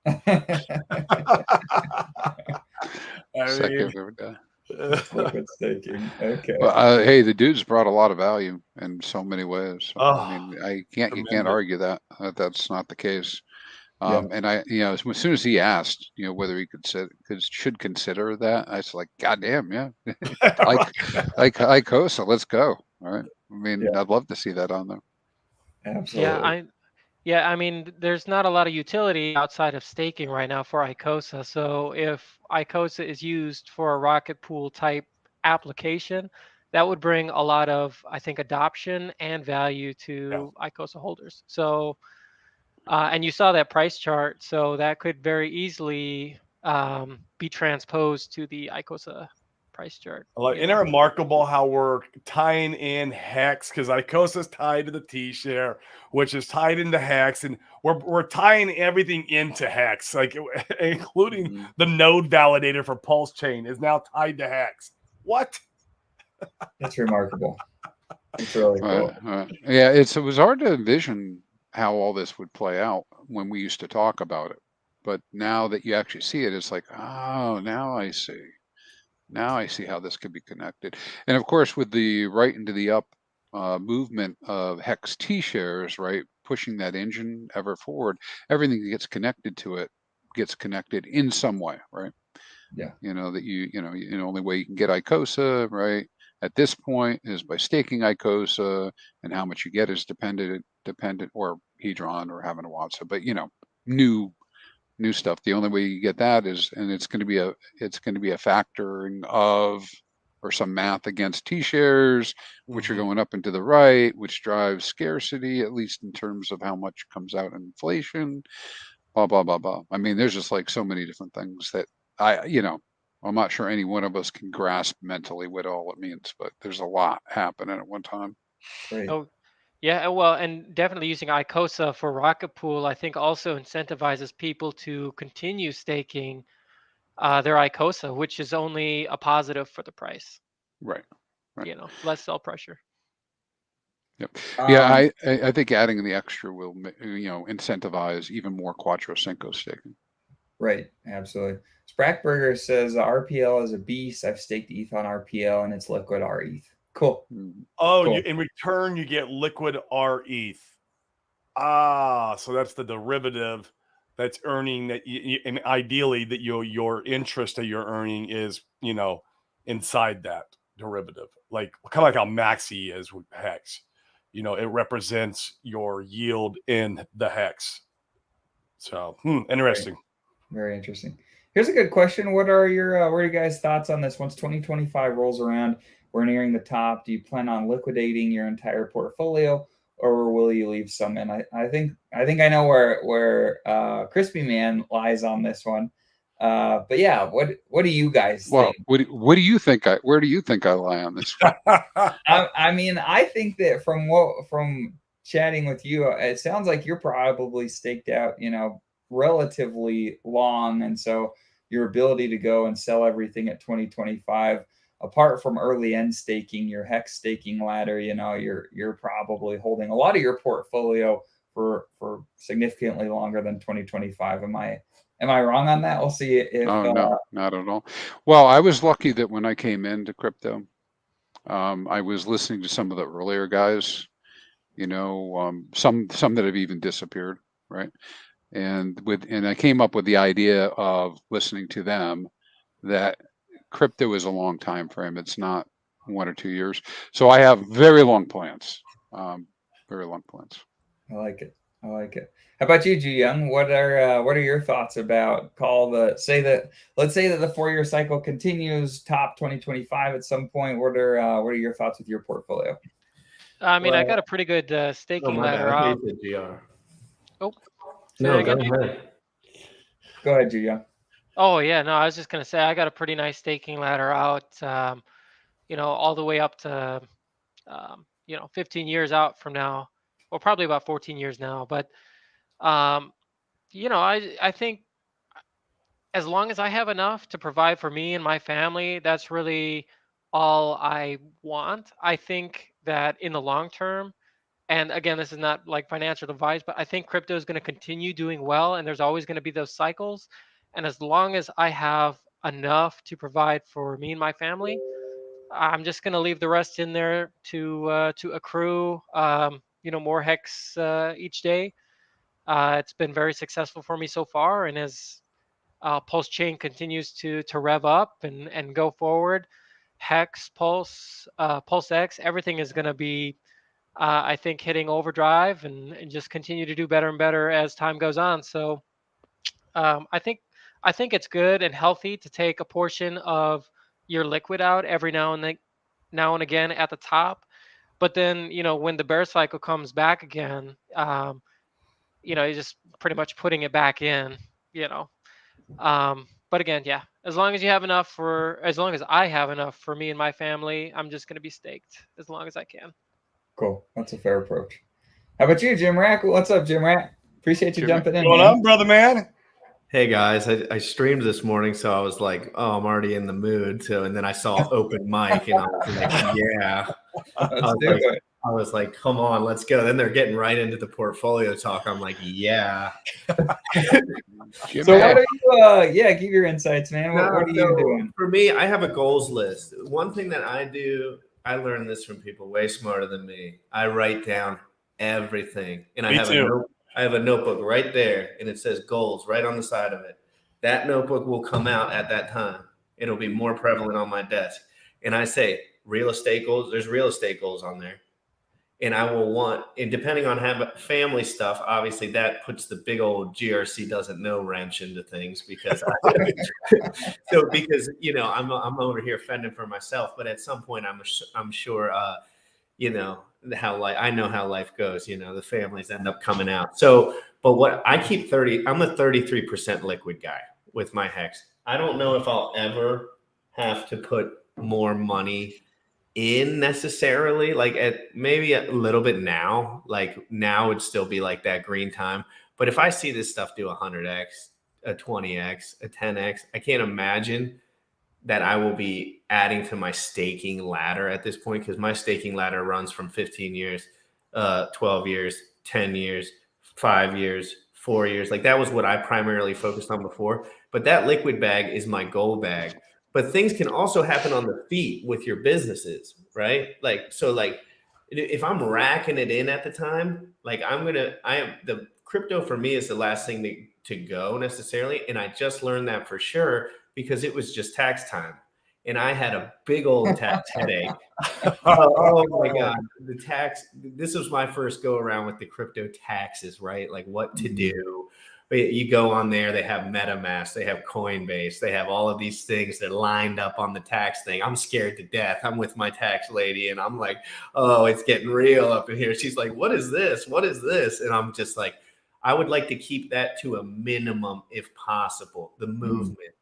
Second favorite guy. Liquid staking. Okay. Well, hey, the dude's brought a lot of value in so many ways. So, I mean, you can't argue that that's not the case. And I, as soon as he asked, whether he should consider that, I was like, God damn, yeah, like ICOSA, let's go. All right. I mean, I'd love to see that on there. Absolutely. I mean, there's not a lot of utility outside of staking right now for ICOSA. So if ICOSA is used for a Rocket Pool type application, that would bring a lot of, I think, adoption and value to ICOSA holders. So, and you saw that price chart, so that could very easily be transposed to the ICOSA price chart. Isn't it remarkable how we're tying in Hex, because ICOSA is tied to the T-share, which is tied into Hex, and we're tying everything into Hex, like including the node validator for Pulsechain is now tied to Hex. What? That's remarkable. It's really cool. Yeah, it was hard to envision how all this would play out when we used to talk about it, but now that you actually see it, it's like, oh, now I see. Now I see how this could be connected. And of course, with the right into the up movement of Hex T-shares, right, pushing that engine ever forward, everything that gets connected to it gets connected in some way, right? Yeah. The only way you can get ICOSA, right, at this point is by staking ICOSA, and how much you get is dependent, or Hedron, or having a Watson, but new stuff. The only way you get that is, and it's going to be a factoring of, or some math against T-shares, which are going up and to the right, which drives scarcity, at least in terms of how much comes out in inflation, blah, blah, blah, blah. I mean, there's just like so many different things that I'm not sure any one of us can grasp mentally what all it means, but there's a lot happening at one time. Great. Oh, yeah, well, and definitely using ICOSA for Rocket Pool, I think also incentivizes people to continue staking their ICOSA, which is only a positive for the price. Right. Less sell pressure. Yep. Yeah, I think adding the extra will, incentivize even more Quattro Cinco staking. Right. Absolutely. Sprackburger says RPL is a beast. I've staked ETH on RPL and it's liquid RETH. Cool. Oh, cool. In return, you get liquid RETH. So that's the derivative that's earning that, and ideally that your interest that you're earning is, inside that derivative, like kind of like how Maxi is with Hex. It represents your yield in the Hex. So interesting. Very interesting. Here's a good question. What are your guys' thoughts on this? Once 2025 rolls around, we're nearing the top. Do you plan on liquidating your entire portfolio, or will you leave some in? I think I know where Crispy Man lies on this one. But yeah, what do you guys think? What do you think? Where do you think I lie on this? I mean, I think that from chatting with you, it sounds like you're probably staked out, relatively long, and so your ability to go and sell everything at 2025, apart from early end staking, your hex staking ladder, you're probably holding a lot of your portfolio for significantly longer than 2025. Am I wrong on that? We'll see if no, not at all. Well, I was lucky that when I came into crypto, I was listening to some of the earlier guys, some that have even disappeared, right? And I came up with the idea of listening to them that crypto is a long time frame. It's not 1 or 2 years. So I have very long plans. Very long plans. I like it. How about you, Ji Young? What are your thoughts about let's say that the 4-year cycle continues, top 2025 at some point. What are your thoughts with your portfolio? I mean, I got a pretty good staking ladder out. Oh, no, go ahead. Go ahead, Ji Young. Oh yeah, no, I was just gonna say I got a pretty nice staking ladder out. All the way up to 15 years out from now, or probably about 14 years now. But I think as long as I have enough to provide for me and my family, that's really all I want. I think that in the long term, and again, this is not like financial advice, but I think crypto is going to continue doing well, and there's always going to be those cycles. And as long as I have enough to provide for me and my family, I'm just going to leave the rest in there to accrue, more hex each day. It's been very successful for me so far, and as Pulsechain continues to rev up and go forward, Hex, Pulsex, everything is going to be, I think, hitting overdrive and just continue to do better and better as time goes on. So I think it's good and healthy to take a portion of your liquid out every now and again at the top, but then when the bear cycle comes back again, you're just pretty much putting it back in. But again, yeah, as long as I have enough for me and my family, I'm just going to be staked as long as I can. Cool. That's a fair approach. How about you, Jim Rack? What's up, Jim Rack? Appreciate you jumping in. What's going on, brother man? Hey guys, I streamed this morning, so I was like, oh, I'm already in the mood. And then I saw open mic, and I was like, yeah. I was like, come on, let's go. Then they're getting right into the portfolio talk. I'm like, yeah. So what are you, give your insights, man. What are you doing? For me, I have a goals list. One thing that I do, I learned this from people way smarter than me. I write down everything. And I have a notebook right there, and it says goals right on the side of it. That notebook will come out at that time. It'll be more prevalent on my desk. And I say real estate goals. There's real estate goals on there. And I will want, and depending on family stuff, obviously that puts the big old GRC doesn't know wrench into things because I'm over here fending for myself. But at some point, I'm sure I know how life goes. The families end up coming out. So, but what I keep I'm a 33% liquid guy with my hex. I don't know if I'll ever have to put more money in necessarily, like at maybe a little bit now. Like now would still be like that green time. But if I see this stuff do 100x, a 20x, a 10x, I can't imagine that I will be adding to my staking ladder at this point, because my staking ladder runs from 15 years, 12 years, 10 years, 5 years, 4 years. Like that was what I primarily focused on before. But that liquid bag is my goal bag. But things can also happen on the feet with your businesses, right? Like if I'm racking it in at the time, like the crypto for me is the last thing to go necessarily. And I just learned that for sure because it was just tax time. And I had a big old tax headache. Oh my God. This was my first go around with the crypto taxes, right? Like what to do. You go on there, they have MetaMask, they have Coinbase, they have all of these things that lined up on the tax thing. I'm scared to death. I'm with my tax lady and I'm like, oh, it's getting real up in here. She's like, what is this? What is this? And I'm just like, I would like to keep that to a minimum if possible, the movement.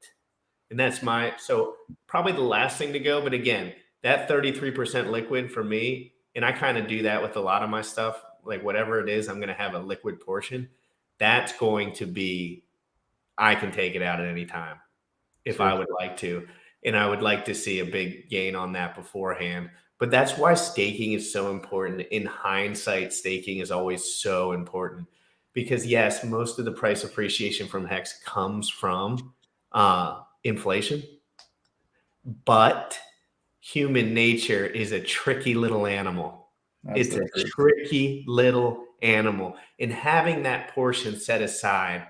And that's so probably the last thing to go. But again, that 33% liquid for me, and I kind of do that with a lot of my stuff, like whatever it is, I'm going to have a liquid portion. That's going to be, I can take it out at any time if I would like to. And I would like to see a big gain on that beforehand. But that's why staking is so important. In hindsight, staking is always so important because yes, most of the price appreciation from Hex comes from inflation, but human nature is a tricky little animal. It's a tricky little animal. And having that portion set aside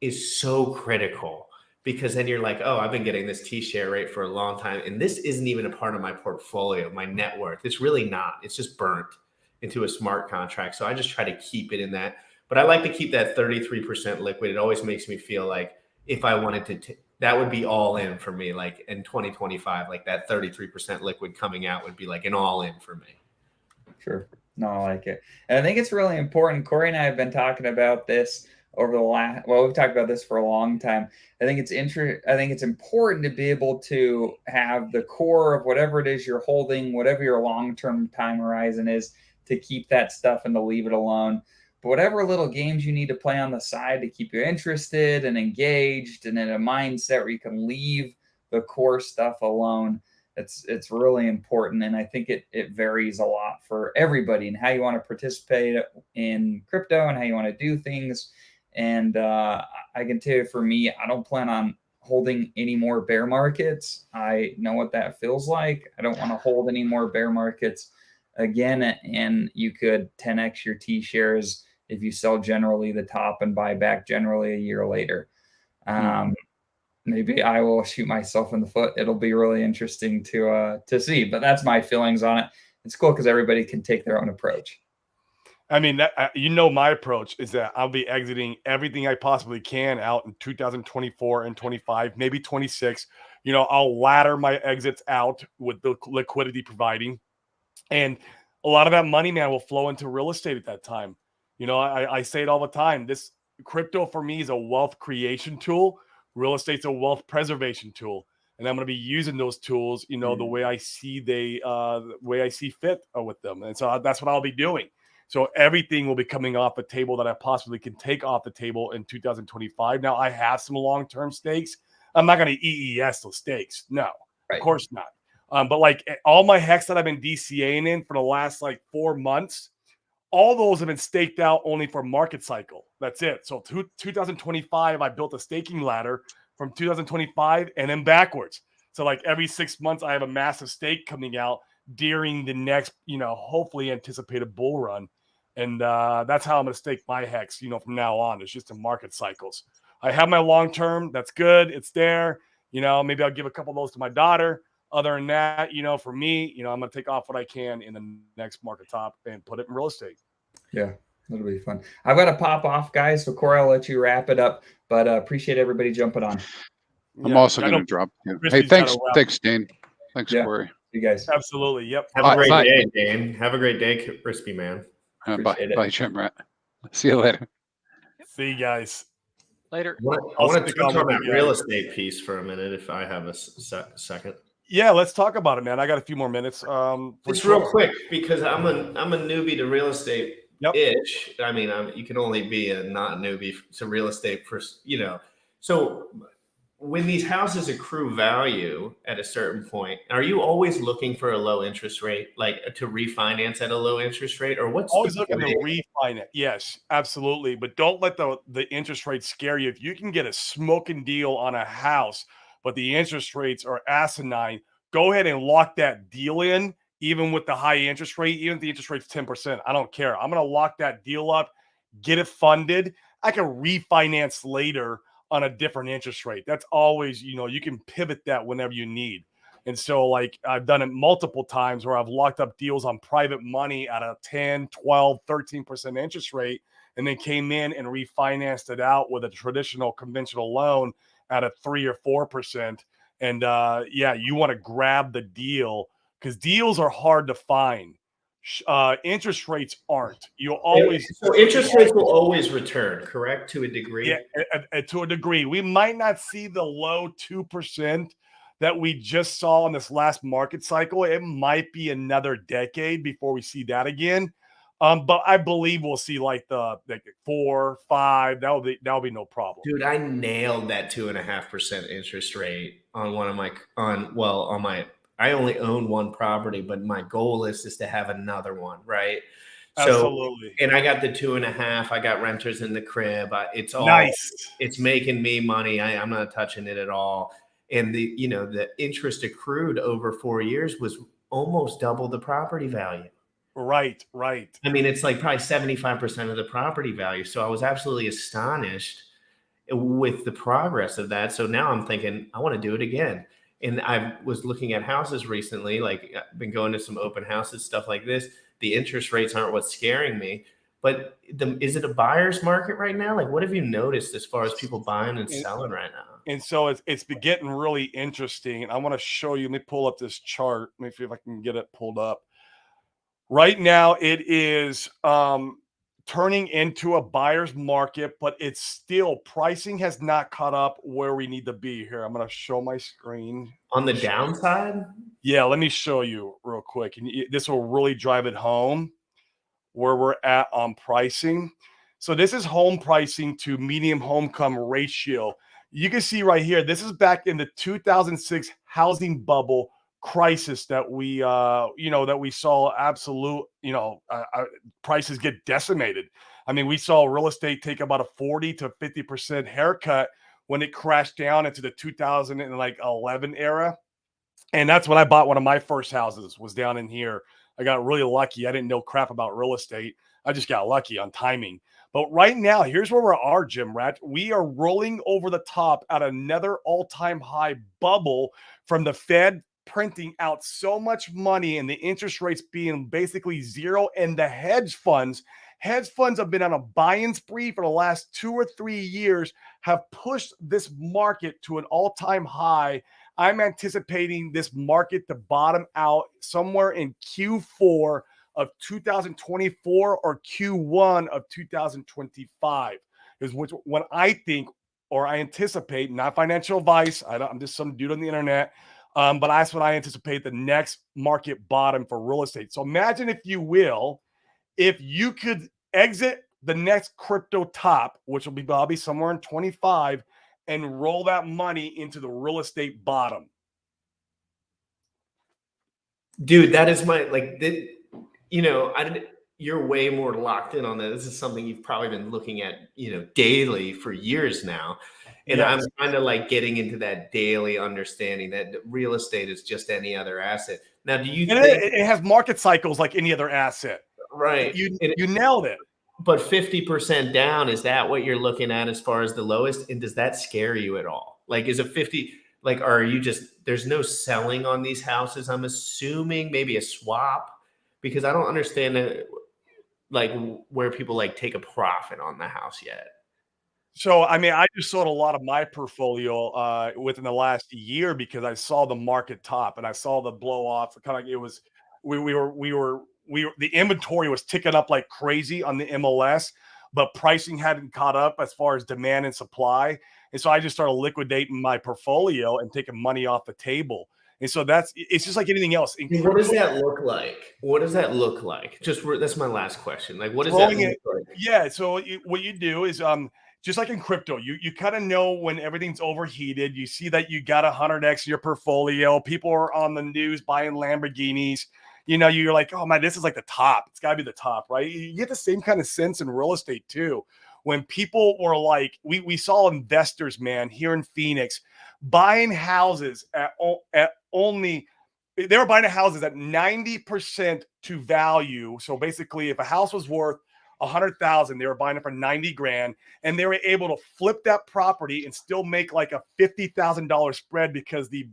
is so critical because then you're like, oh, I've been getting this T-share rate for a long time. And this isn't even a part of my portfolio, my net worth. It's really not. It's just burnt into a smart contract. So I just try to keep it in that. But I like to keep that 33% liquid. It always makes me feel like if I wanted to, that would be all in for me. Like in 2025, like that 33% liquid coming out would be like an all in for me. Sure. No, I like it. And I think it's really important. Corey and I have been talking about this over the we've talked about this for a long time. I think it's important to be able to have the core of whatever it is you're holding, whatever your long-term time horizon is, to keep that stuff and to leave it alone. But whatever little games you need to play on the side to keep you interested and engaged and in a mindset where you can leave the core stuff alone, it's really important. And I think it varies a lot for everybody and how you want to participate in crypto and how you want to do things. And I can tell you, for me, I don't plan on holding any more bear markets. I know what that feels like. I don't want to hold any more bear markets again. And you could 10x your T shares if you sell generally the top and buy back generally a year later. Maybe I will shoot myself in the foot. It'll be really interesting to see, but that's my feelings on it. It's cool because everybody can take their own approach. I mean, my approach is that I'll be exiting everything I possibly can out in 2024 and 25, maybe 26. I'll ladder my exits out with the liquidity providing. And a lot of that money, man, will flow into real estate at that time. I say it all the time. This crypto for me is a wealth creation tool. Real estate's a wealth preservation tool. And I'm going to be using those tools, the way I see fit with them. And so that's what I'll be doing. So everything will be coming off the table that I possibly can take off the table in 2025. Now I have some long-term stakes. I'm not going to EES those stakes. No, Of course not. But like all my Hex that I've been DCAing in for the last 4 months, all those have been staked out only for market cycle. That's it. So 2025, I built a staking ladder from 2025 and then backwards. So every 6 months, I have a massive stake coming out during the next, hopefully anticipated bull run. And that's how I'm going to stake my Hex, from now on. It's just in market cycles. I have my long-term. That's good. It's there. Maybe I'll give a couple of those to my daughter. Other than that, for me, I'm going to take off what I can in the next market top and put it in real estate. Yeah, that'll be fun. I've got to pop off, guys. So Corey, I'll let you wrap it up, but appreciate everybody jumping on. I'm also going to drop. Hey, thanks, Dane. Thanks, Corey. You guys. Absolutely. Yep. Have a great day, Dane. Have a great day, Crispy Man. Bye, Chimrat. See you later. See you guys later. I want to touch on that real estate piece for a minute, if I have a second. Yeah, let's talk about it, man. I got a few more minutes. Just real quick, because I'm a newbie to real estate. Ish. I mean, you can only be a not newbie to real estate for So when these houses accrue value at a certain point, are you always looking for a low interest rate, to refinance at a low interest rate, or what's always looking to refinance? Yes, absolutely. But don't let the interest rate scare you. If you can get a smoking deal on a house, but the interest rates are asinine, go ahead and lock that deal in even with the high interest rate, even if the interest rate's 10%, I don't care. I'm going to lock that deal up, get it funded. I can refinance later on a different interest rate. That's always, you can pivot that whenever you need. And so like I've done it multiple times where I've locked up deals on private money at a 10, 12, 13% interest rate, and then came in and refinanced it out with a traditional conventional loan at a 3 or 4%. And you want to grab the deal because deals are hard to find. Interest rates aren't. You'll always interest rates will always return, correct, to a degree. Yeah, to a degree. We might not see the low 2% that we just saw in this last market cycle. It might be another decade before we see that again. But I believe we'll see like 4, 5. That'll be no problem. Dude, I nailed that 2.5% interest rate on one of my I only own one property, but my goal is to have another one, right? Absolutely. So, and I got the 2.5. I got renters in the crib. It's all nice. It's making me money. I'm not touching it at all. And the interest accrued over 4 years was almost double the property value. Right. I mean, it's like probably 75% of the property value. So I was absolutely astonished with the progress of that. So now I'm thinking, I want to do it again. And I was looking at houses recently, like I've been going to some open houses, stuff like this. The interest rates aren't what's scaring me, but is it a buyer's market right now? Like, what have you noticed as far as people buying and selling right now? And so it's been getting really interesting. And I want to show you, let me pull up this chart. Let me see if I can get it pulled up. Right now it is turning into a buyer's market, but it's still, pricing has not caught up where we need to be here. I'm going to show my screen. On the downside? Yeah, let me show you real quick. And this will really drive it home where we're at on pricing. So this is home pricing to median home income ratio. You can see right here, this is back in the 2006 housing bubble crisis that we saw absolute, prices get decimated. I mean, we saw real estate take about a 40 to 50% haircut when it crashed down into the 2011 era. And that's when I bought one of my first houses, was down in here. I got really lucky. I didn't know crap about real estate. I just got lucky on timing. But right now, here's where we are, Jim Rat. We are rolling over the top at another all-time high bubble from the Fed printing out so much money and the interest rates being basically zero. And the hedge funds have been on a buying spree for the last 2 or 3 years, have pushed this market to an all-time high. I'm anticipating this market to bottom out somewhere in Q4 of 2024 or Q1 of 2025 is when I think, or I anticipate, not financial advice. I'm just some dude on the internet. But that's what I anticipate the next market bottom for real estate. So imagine, if you will, if you could exit the next crypto top, which will be probably somewhere in 25, and roll that money into the real estate bottom. Dude, that is my, you're way more locked in on that. This is something you've probably been looking at, daily for years now. And yes. I'm kind of like getting into that daily understanding that real estate is just any other asset. Now, do you think it has market cycles like any other asset? Right. You nailed it. But 50% down, is that what you're looking at as far as the lowest? And does that scare you at all? Like, is it 50? Like, are you there's no selling on these houses? I'm assuming maybe a swap, because I don't understand where people take a profit on the house yet. So, I mean, I just sold a lot of my portfolio within the last year because I saw the market top and I saw the blow off. Kind of like it was, the inventory was ticking up like crazy on the MLS, but pricing hadn't caught up as far as demand and supply. And so I just started liquidating my portfolio and taking money off the table. And so it's just like anything else. What does that look like? What does that look like? That's my last question. Like, what does that look like? Yeah. So what you do is, just like in crypto, you kind of know when everything's overheated. You see that you got 100x your portfolio. People are on the news buying Lamborghinis. You're like, oh man, this is like the top. It's got to be the top, right? You get the same kind of sense in real estate too. When people were like, we saw investors, man, here in Phoenix buying houses at only they were buying houses at 90% to value. So basically, if a house was worth 100,000, they were buying it for 90 grand, and they were able to flip that property and still make like a $50,000 spread because the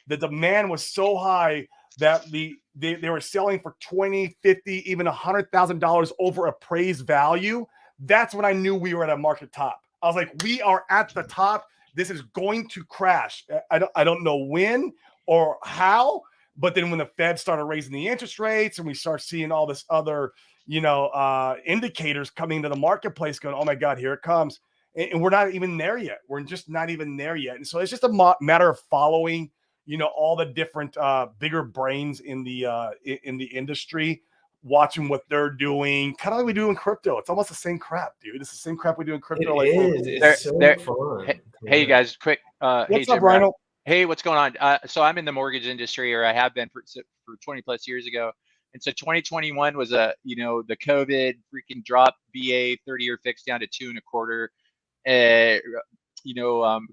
demand was so high that they were selling for 20, 50, even $100,000 over appraised value. That's when I knew we were at a market top. I was like, we are at the top. This is going to crash. I don't know when or how, but then when the Fed started raising the interest rates and we start seeing all this other, indicators coming into the marketplace going, oh my God, here it comes. And we're not even there yet. We're just not even there yet. And so it's just a matter of following, all the different bigger brains in the industry, watching what they're doing, kind of like we do in crypto. It's almost the same crap, dude. It's the same crap we do in crypto. It's so fun. Hey, you guys, quick. What's hey, up, Rhino? Hey, what's going on? So I'm in the mortgage industry, or I have been for 20 plus years ago. And so 2021 was the COVID freaking drop BA 30-year fixed down to 2.25.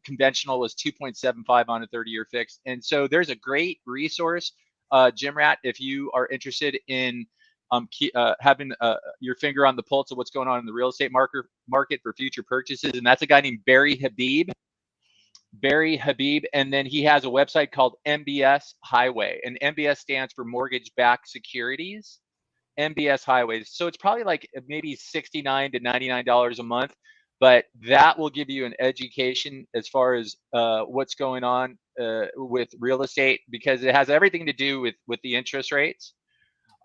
Conventional was 2.75 on a 30-year fixed. And so there's a great resource, Jim Rat, if you are interested in having your finger on the pulse of what's going on in the real estate market for future purchases. And that's a guy named Barry Habib. And then he has a website called MBS Highway, and MBS stands for mortgage-backed securities. MBS Highways. So it's probably like maybe $69 to $99 a month, but that will give you an education as far as what's going on with real estate, because it has everything to do with the interest rates.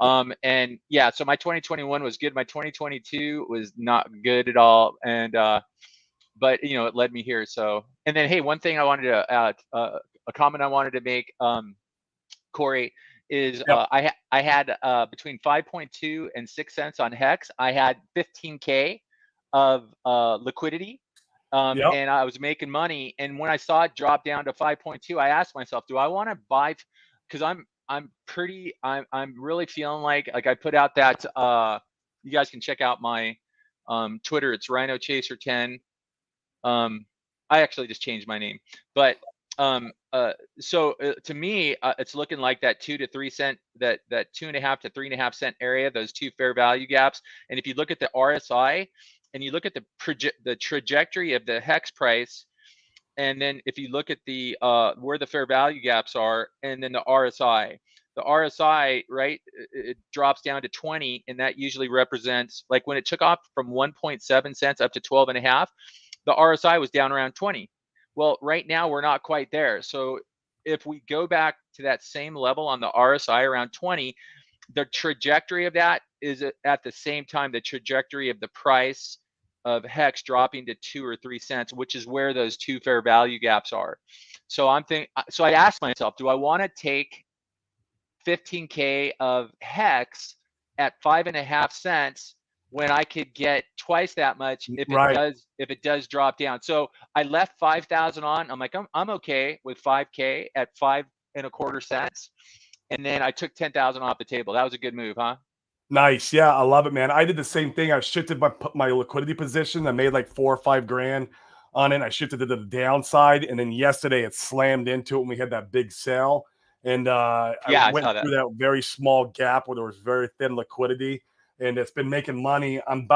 And yeah, so my 2021 was good. My 2022 was not good at all, and but it led me here. So, and then hey, one thing I wanted to add, a comment I wanted to make, Corey, is I had between 5.2 and 6 cents on Hex. I had 15K of liquidity, and I was making money. And when I saw it drop down to 5.2, I asked myself, do I want to buy? Because I'm really feeling like I put out that you guys can check out my Twitter. It's Rhino Chaser 10. I actually just changed my name, but so to me, it's looking like that 2 to 3 cent, that 2.5 to 3.5 cent area, those two fair value gaps. And if you look at the RSI and you look at the trajectory of the Hex price, and then if you look at the where the fair value gaps are, and then the RSI, right, it drops down to 20, and that usually represents, like when it took off from 1.7 cents up to 12.5, the RSI was down around 20. Well, right now we're not quite there. So if we go back to that same level on the RSI around 20, the trajectory of that is at the same time the trajectory of the price of Hex dropping to 2 or 3 cents, which is where those two fair value gaps are. So so I asked myself, do I want to take 15K of Hex at 5.5 cents when I could get twice that much if it does drop down? So I left 5,000 on. I'm like, I'm okay with 5K at 5.25 cents, and then I took 10,000 off the table. That was a good move, huh? Nice. Yeah, I love it, man. I did the same thing. I shifted my liquidity position. I made like 4 or 5 grand on it. I shifted to the downside, and then yesterday it slammed into it when we had that big sell. And I went through that very small gap where there was very thin liquidity, and it's been making money. I'm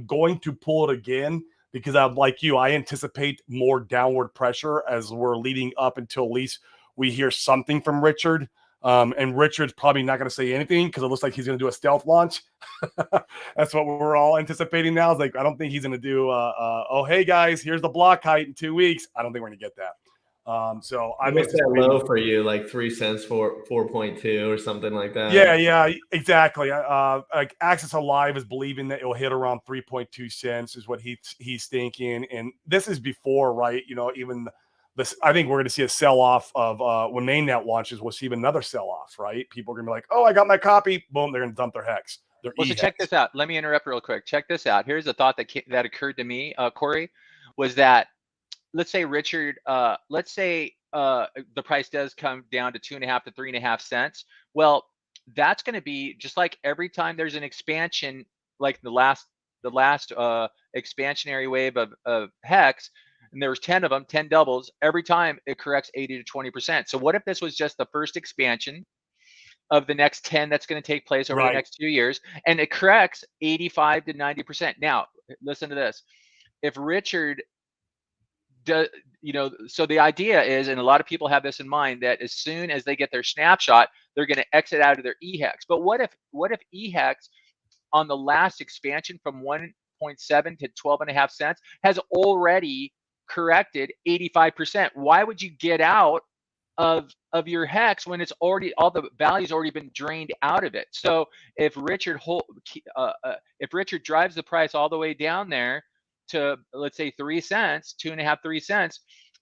going to pull it again because I'm like you. I anticipate more downward pressure as we're leading up until at least we hear something from Richard. And Richard's probably not going to say anything because it looks like he's going to do a stealth launch. That's what we're all anticipating now. It's like, I don't think he's going to do, oh, hey guys, here's the block height in 2 weeks. I don't think we're going to get that. So I missed that low for you, like 3 cents for 4.2 or something like that. Yeah, exactly. Like Access Alive is believing that it'll hit around 3.2 cents is what he's thinking. And this is before, right? Even this, I think we're going to see a sell-off of when mainnet launches. We'll see another sell-off, right? People are going to be like, "Oh, I got my copy." Boom, they're going to dump their Hex. So check this out. Let me interrupt real quick. Check this out. Here's a thought that occurred to me, Corey, was that let's say Richard, let's say the price does come down to 2.5 to 3.5 cents. Well, that's going to be just like every time there's an expansion, like the last expansionary wave of Hex. And there was 10 of them, 10 doubles. Every time it corrects 80 to 20%. So what if this was just the first expansion, of the next 10 that's going to take place over the next 2 years, and it corrects 85 to 90%. Now, listen to this. If Richard does, so the idea is, and a lot of people have this in mind, that as soon as they get their snapshot, they're going to exit out of their EHEX. But what if EHEX on the last expansion from 1.7 to 12.5 cents has already corrected 85%? Why would you get out of your hex when it's already, all the value's already been drained out of it? So if Richard drives the price all the way down there to, let's say, 3 cents, 2.5, 3 cents,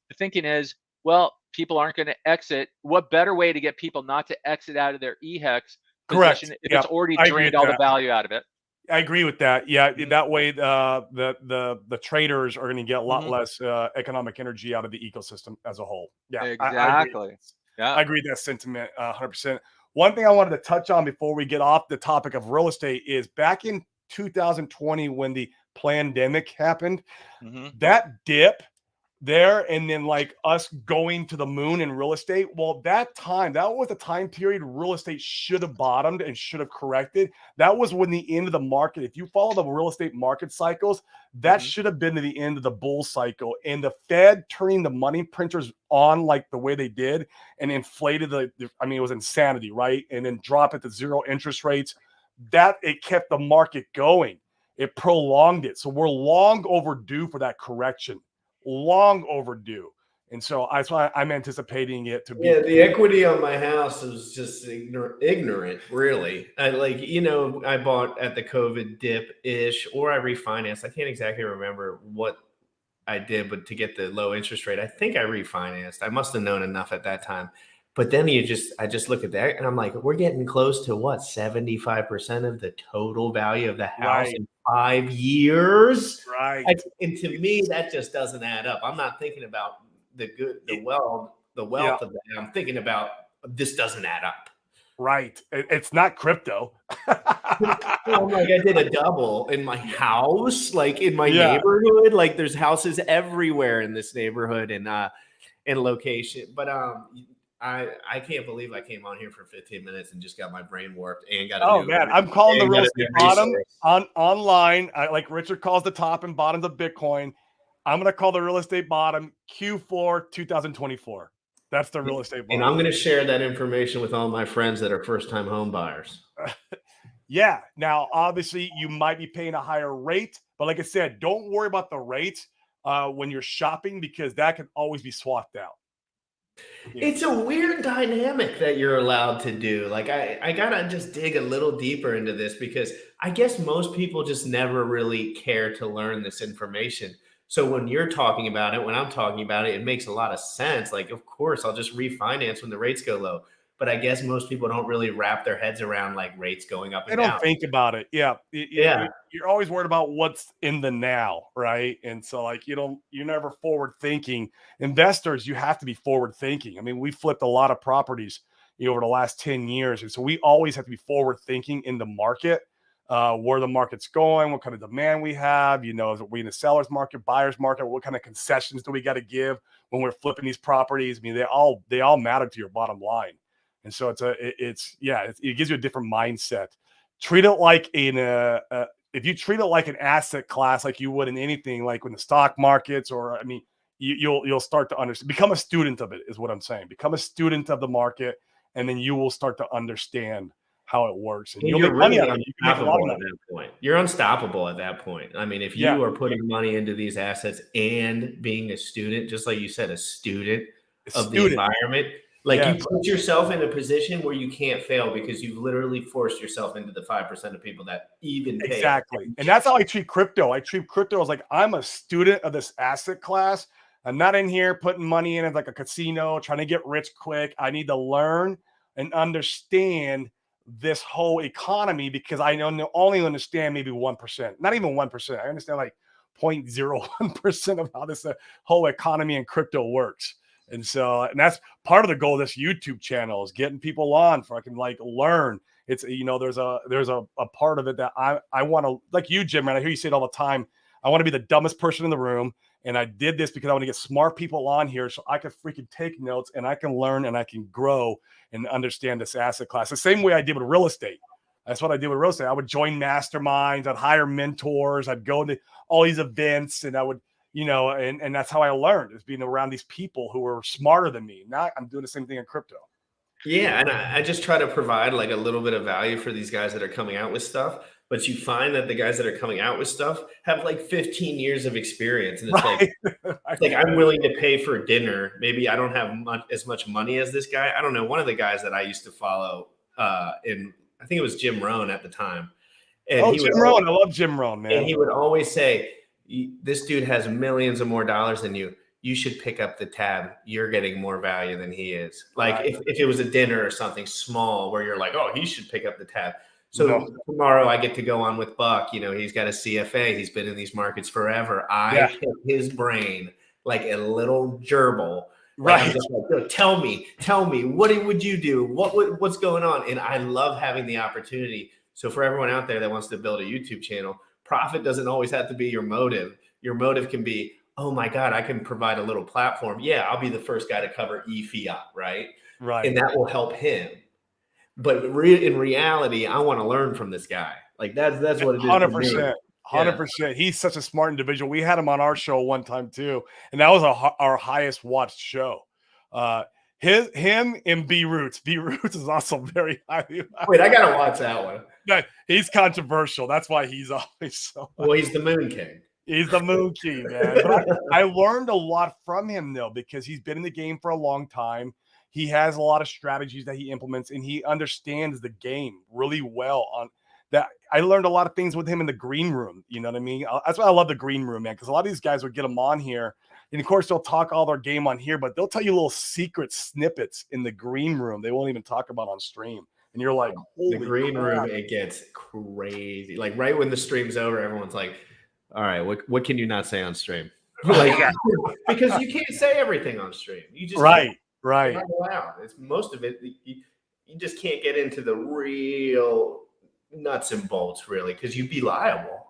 the thinking is, well, people aren't going to exit. What better way to get people not to exit out of their EHEX position if it's already drained all the value out of it? I agree with that. Yeah, that way the traders are going to get a lot less economic energy out of the ecosystem as a whole. Yeah, exactly. I agree with that sentiment 100%. One thing I wanted to touch on before we get off the topic of real estate is back in 2020 when the pandemic happened, that dip there, and then like us going to the moon in real estate. Well, that was the time period real estate should have bottomed and should have corrected. That was when the end of the market. If you follow the real estate market cycles, that should have been to the end of the bull cycle. And the Fed turning the money printers on like the way they did and inflated it was insanity, right? And then drop it to zero interest rates. That it kept the market going. It prolonged it. So we're long overdue for that correction. Long overdue. And so that's why I'm anticipating it to be. Yeah, the equity on my house is just ignorant, really. I bought at the COVID dip-ish, or I refinanced. I can't exactly remember what I did, but to get the low interest rate, I think I refinanced. I must have known enough at that time. But then I just look at that and I'm like, we're getting close to what, 75% of the total value of the house in 5 years. Right. And to me, that just doesn't add up. I'm not thinking about the wealth of that. I'm thinking about this doesn't add up. Right. It's not crypto. I'm like, I did a double in my house, like in my neighborhood. Like there's houses everywhere in this neighborhood and location. But I can't believe I came on here for 15 minutes and just got my brain warped and got. I'm calling the real estate bottom online. Like Richard calls the top and bottoms of Bitcoin. I'm going to call the real estate bottom Q4 2024. That's the real estate bottom. And I'm going to share that information with all my friends that are first-time home buyers. Yeah. Now, obviously, you might be paying a higher rate, but like I said, don't worry about the rates when you're shopping because that can always be swapped out. Yeah. It's a weird dynamic that you're allowed to do. Like I gotta just dig a little deeper into this because I guess most people just never really care to learn this information. So when you're talking about it, when I'm talking about it, it makes a lot of sense. Like, of course, I'll just refinance when the rates go low. But I guess most people don't really wrap their heads around like rates going up and down. They don't think about it. Yeah. You're always worried about what's in the now, right? And so like you're never forward thinking. Investors, you have to be forward thinking. I mean, we flipped a lot of properties over the last 10 years. And so we always have to be forward thinking in the market, where the market's going, what kind of demand we have, is it we in the seller's market, buyer's market, what kind of concessions do we got to give when we're flipping these properties? I mean, they all matter to your bottom line. And so it gives you a different mindset. Treat it like if you treat it like an asset class, like you would in anything, like when the stock markets, you'll start to understand. Become a student of it, is what I'm saying. Become a student of the market, and then you will start to understand how it works. And you'll make money out of it. You can make a lot of money. At that point. You're unstoppable at that point. I mean, if you are putting money into these assets and being a student, just like you said, a student of the environment. Like you put yourself in a position where you can't fail because you've literally forced yourself into the 5% of people that even pay. Exactly. And that's how I treat crypto. I treat crypto as like, I'm a student of this asset class. I'm not in here putting money in it like a casino, trying to get rich quick. I need to learn and understand this whole economy because I only understand maybe 1%, not even 1%. I understand like 0.01% of how this whole economy and crypto works. And that's part of the goal of this YouTube channel is getting people on so I can like learn. It's, there's a part of it that I want to, like you, Jim, and I hear you say it all the time. I want to be the dumbest person in the room. And I did this because I want to get smart people on here so I can freaking take notes and I can learn and I can grow and understand this asset class. The same way I did with real estate. That's what I did with real estate. I would join masterminds, I'd hire mentors, I'd go to all these events, and I would, and that's how I learned, is being around these people who were smarter than me. Now I'm doing the same thing in crypto. Yeah, and I just try to provide like a little bit of value for these guys that are coming out with stuff. But you find that the guys that are coming out with stuff have like 15 years of experience, and it's like I'm willing to pay for dinner. Maybe I don't have as much money as this guy. I don't know. One of the guys that I used to follow, I think it was Jim Rohn at the time. And Jim Rohn. I love Jim Rohn, man. And he would always say, this dude has millions of more dollars than you. You should pick up the tab. You're getting more value than he is. Like if it was a dinner or something small where you're like, oh, he should pick up the tab. So tomorrow I get to go on with Buck. He's got a CFA. He's been in these markets forever. I pick his brain like a little gerbil. Right. I'm just like, tell me, what would you do? What's going on? And I love having the opportunity. So for everyone out there that wants to build a YouTube channel, profit doesn't always have to be your motive. Your motive can be, oh my God, I can provide a little platform. Yeah, I'll be the first guy to cover e-fiat, right? Right. And that will help him. But in reality, I want to learn from this guy. Like that's what it is. 100%. 100%. He's such a smart individual. We had him on our show one time too, and that was our highest watched show. Him and B Roots. B Roots is also very highly. Wait, I gotta watch that one. No, he's controversial. That's why he's always so. Well, he's the Moon King. He's the Moon King, man. But I learned a lot from him though, because he's been in the game for a long time. He has a lot of strategies that he implements, and he understands the game really well. On that, I learned a lot of things with him in the green room. You know what I mean? That's why I love the green room, man, because a lot of these guys would get them on here, and of course they'll talk all their game on here, but they'll tell you little secret snippets in the green room they won't even talk about on stream. And you're like, holy the green room, it gets crazy. Like right when the stream's over, everyone's like, all right, what can you not say on stream? Like, because you can't say everything on stream. You just Right. Not allowed. It's most of it. You just can't get into the real nuts and bolts, really, because you'd be liable.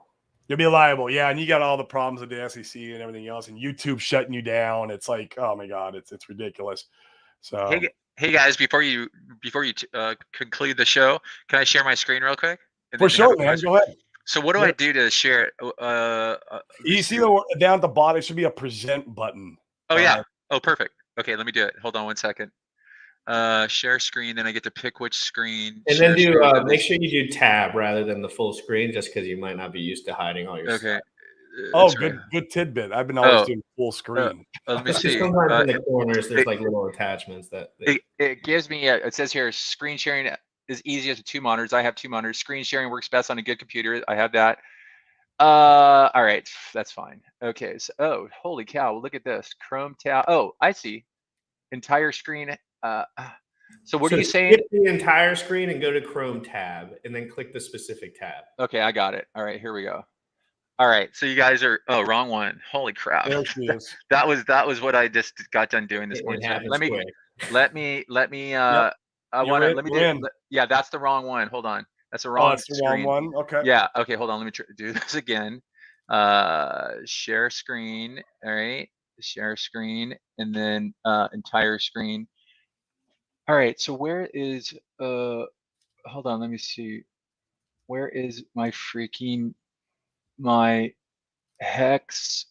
You'll be liable, yeah. And you got all the problems with the SEC and everything else, and YouTube shutting you down. It's like, oh my God, it's ridiculous. So hey guys, before you conclude the show, can I share my screen real quick? For sure, man. Go ahead. So what do I do to share it? You see down at the bottom, it should be a present button. Oh yeah. Oh, perfect. Okay, let me do it. Hold on 1 second. Share screen, then I get to pick which screen. And then make sure you do tab rather than the full screen, just because you might not be used to hiding all your stuff. Good tidbit. I've been always doing full screen. Let me see. Sometimes in the corners, there's like little attachments that it gives me. It says here, screen sharing is easiest with 2 monitors. I have 2 monitors. Screen sharing works best on a good computer. I have that. All right, that's fine. Okay, so holy cow, look at this. Chrome tab. Oh, I see. Entire screen. So what are you saying? Hit the entire screen and go to Chrome tab and then click the specific tab. Okay, I got it. All right, here we go. All right, so you guys are wrong one. Holy crap. There she is. That was what I just got done doing this morning. Let me yeah, that's the wrong one. Hold on. That's the wrong screen. The wrong one. Okay. Yeah. Okay. Hold on. Let me do this again. Share screen. All right. Share screen, and then entire screen. All right. So where is hold on. Let me see. Where is my hex?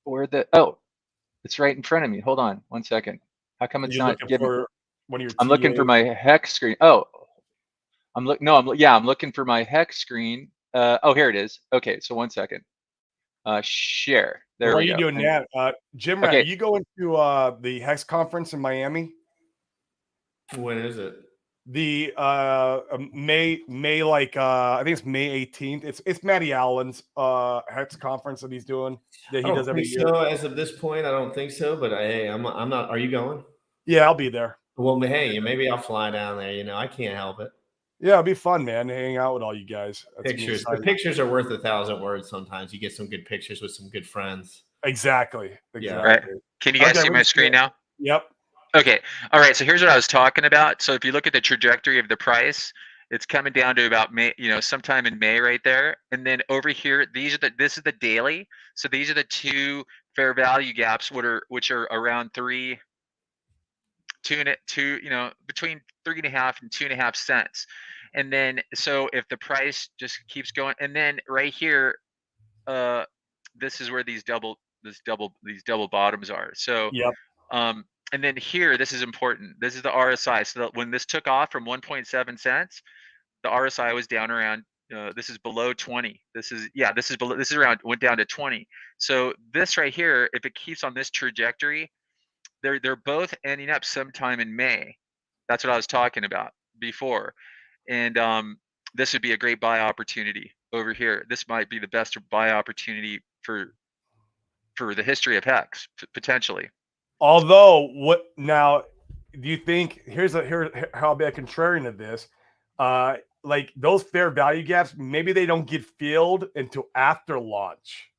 It's right in front of me. Hold on 1 second. How come it's not giving? I'm looking for my hex screen. Oh. I'm looking for my hex screen. Here it is. Okay, so 1 second. Share. There we go. What are you doing that? Jim, okay. Are you going to the Hex conference in Miami? When is it? The May I think it's May 18th. It's Matty Allen's Hex conference that he's doing that he does every year. So as of this point, I don't think so. But hey, I'm not. Are you going? Yeah, I'll be there. Well, hey, maybe I'll fly down there. I can't help it. Yeah, it'll be fun, man. Hang out with all you guys. Pictures. The pictures are worth 1,000 words. Sometimes you get some good pictures with some good friends. Exactly. Yeah. Right. Can you guys see my screen now? Yep. Okay. All right. So here's what I was talking about. So if you look at the trajectory of the price, it's coming down to about May, sometime in May right there. And then over here, this is the daily. So these are the 2 fair value gaps, which are around between 3.5 and 2.5 cents. And then, so if the price just keeps going, and then right here, this is where these double bottoms are. So, Yep. and then here, this is important. This is the RSI. So that when this took off from 1.7 cents, the RSI was down around. This is below 20. This is below. This is around, went down to 20. So this right here, if it keeps on this trajectory, they're both ending up sometime in May. That's what I was talking about before, and this would be a great buy opportunity over here. This might be the best buy opportunity for the history of Hex, potentially. Although, what now? Do you think here's how I'll be a contrarian to this? Like those fair value gaps, maybe they don't get filled until after launch.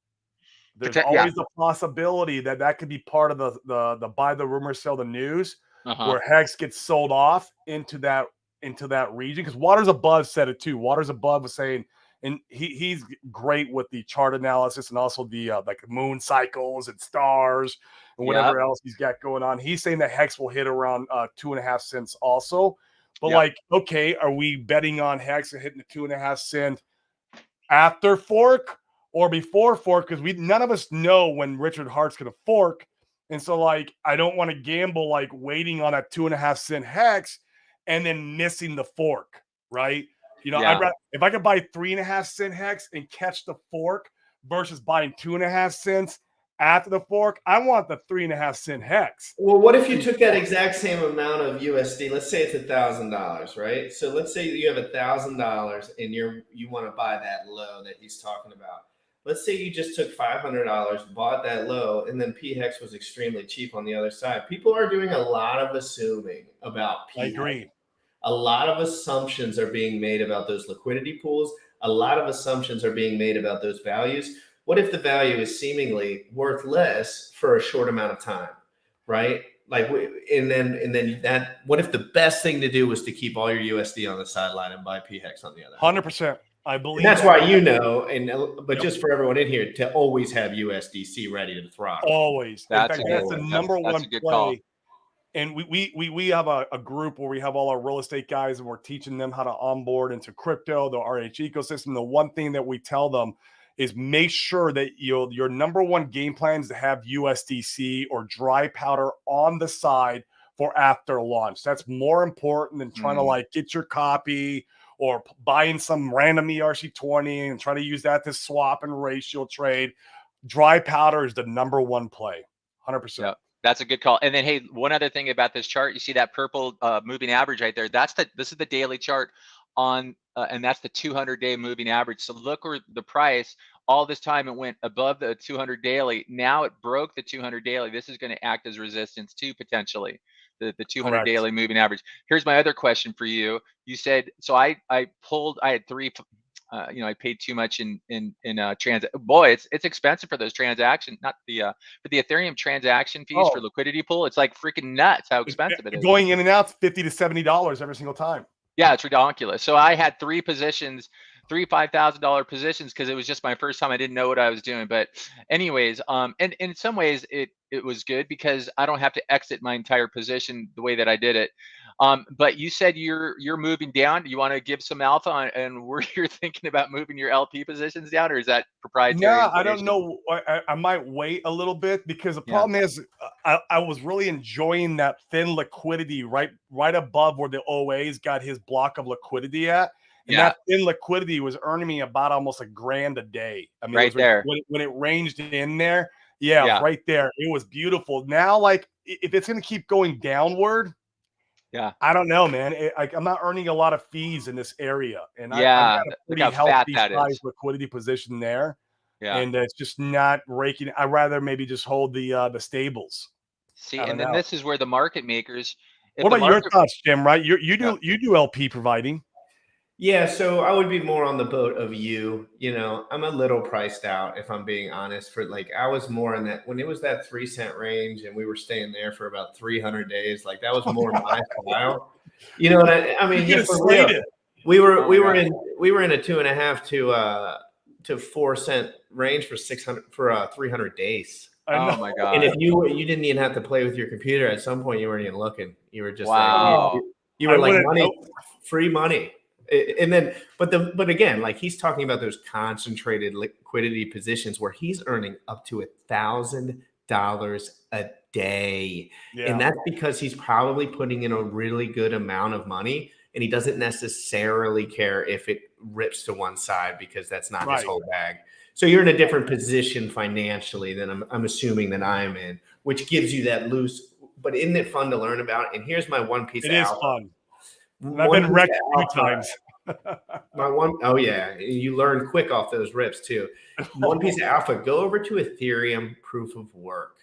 There's always a possibility that could be part of the buy the rumor, sell the news, where Hex gets sold off into that region. Because Waters Above said it too. Waters Above was saying, and he's great with the chart analysis and also the like moon cycles and stars and whatever else he's got going on. He's saying that Hex will hit around 2.5 cents also. But like, okay, are we betting on Hex and hitting the 2.5 cent after fork or before fork? Because none of us know when Richard Hart's going to fork. And so, like, I don't want to gamble, like, waiting on a 2.5 cent Hex and then missing the fork, right? You know, I'd rather, if I could buy 3.5 cent Hex and catch the fork versus buying 2.5 cents after the fork, I want the 3.5 cent Hex. Well, what if you took that exact same amount of USD? Let's say it's $1,000, right? So let's say you have $1,000 and you want to buy that low that he's talking about. Let's say you just took $500, bought that low, and then P-Hex was extremely cheap on the other side. People are doing a lot of assuming about P-Hex. I agree. A lot of assumptions are being made about those liquidity pools. A lot of assumptions are being made about those values. What if the value is seemingly worth less for a short amount of time, right? Like, and then that. What if the best thing to do was to keep all your USD on the sideline and buy P-Hex on the other? 100%. I believe and that's why but just for everyone in here to always have USDC ready to thrive. Always. That's the number one play. Call. And we have a group where we have all our real estate guys and we're teaching them how to onboard into crypto, the RH ecosystem. The one thing that we tell them is make sure that your number one game plan is to have USDC or dry powder on the side for after launch. That's more important than trying to like get your copy or buying some random ERC20 and try to use that to swap and ratio trade. Dry powder is the number one play, 100%. Yep. That's a good call. And then, hey, one other thing about this chart, you see that purple moving average right there. This is the daily chart on, and that's the 200-day moving average. So look where the price, all this time it went above the 200 daily. Now it broke the 200 daily. This is going to act as resistance too, potentially, the 200 Correct. daily moving average. Here's my other question for you. You said, so I had three, I paid too much in transit. Boy, it's expensive for those transactions, not the for the Ethereum transaction fees for liquidity pool. It's like freaking nuts how expensive it is. Going in and out, $50 to $70 every single time. Yeah, it's ridiculous. So I had three $5,000 positions because it was just my first time. I didn't know what I was doing. But anyways, and in some ways it was good because I don't have to exit my entire position the way that I did it. But you said you're moving down. You want to give some alpha on, and where you're thinking about moving your LP positions down, or is that proprietary? No, I don't know. I might wait a little bit because the problem is I was really enjoying that thin liquidity right above where the OA's got his block of liquidity at. And that thin liquidity was earning me about almost $1,000 a day. I mean, right there when it ranged in there. Yeah, right there. It was beautiful. Now, like if it's going to keep going downward, I don't know, man. I'm not earning a lot of fees in this area, and I got a pretty healthy size liquidity position there. Yeah, and it's just not raking. I'd rather maybe just hold the stables. See, and then this is where the market makers. What about your thoughts, Jim? Right, you do LP providing. Yeah, so I would be more on the boat of you. You know, I'm a little priced out if I'm being honest. For like, I was more in that when it was that 3 cent range, and we were staying there for about 300 days. Like that was more my style. You know what I mean? Yeah, for real. We were in a 2.5 to 4 cent range for 300 days. Oh my god! And if you didn't even have to play with your computer, at some point you weren't even looking. You were just Wow. like you were like money, free money. And then, but again, like he's talking about those concentrated liquidity positions where he's earning up to $1,000 a day, and that's because he's probably putting in a really good amount of money, and he doesn't necessarily care if it rips to one side because that's not his whole bag. So you're in a different position financially than I'm assuming that I'm in, which gives you that loose. But isn't it fun to learn about? And here's my one piece. It is fun. I've been wrecked a few times. Oh yeah, you learn quick off those rips too. One piece of alpha, go over to Ethereum proof of work.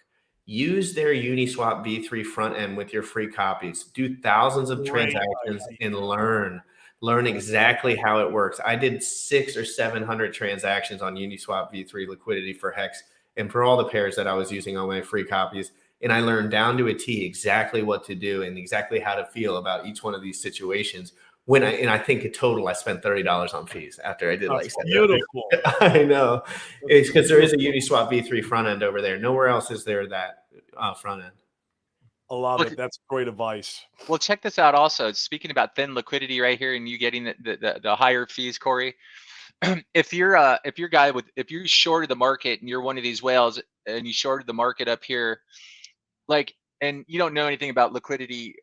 Use their Uniswap V3 front end with your free copies. Do thousands of transactions and learn exactly how it works. I did 600 or 700 transactions on Uniswap V3 liquidity for Hex and for all the pairs that I was using on my free copies. And I learned down to a T exactly what to do and exactly how to feel about each one of these situations. I think in total I spent $30 on fees after I did beautiful. I know. It's because there is a Uniswap V3 front end over there. Nowhere else is there that front end. I love it. That's great advice. Well, check this out. Also, speaking about thin liquidity right here, and you getting the higher fees, Corey. If you're shorted the market and you're one of these whales and you shorted the market up here, like, and you don't know anything about liquidity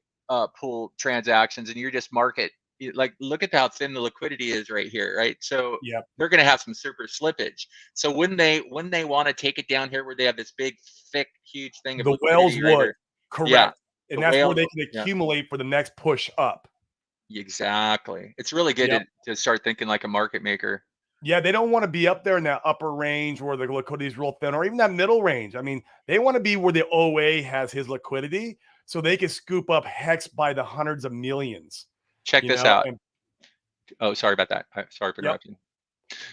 pool transactions, and you're just market, like, look at how thin the liquidity is right here, right? So they're going to have some super slippage. So when they want to take it down here where they have this big, thick, huge thing of the whales would, correct. Yeah, and that's where they can accumulate for the next push up. Exactly. It's really good to start thinking like a market maker. Yeah, they don't want to be up there in that upper range where the liquidity is real thin, or even that middle range. I mean, they want to be where the OA has his liquidity, so they can scoop up Hex by the hundreds of millions. Check this out. Oh, sorry about that. Sorry for interrupting.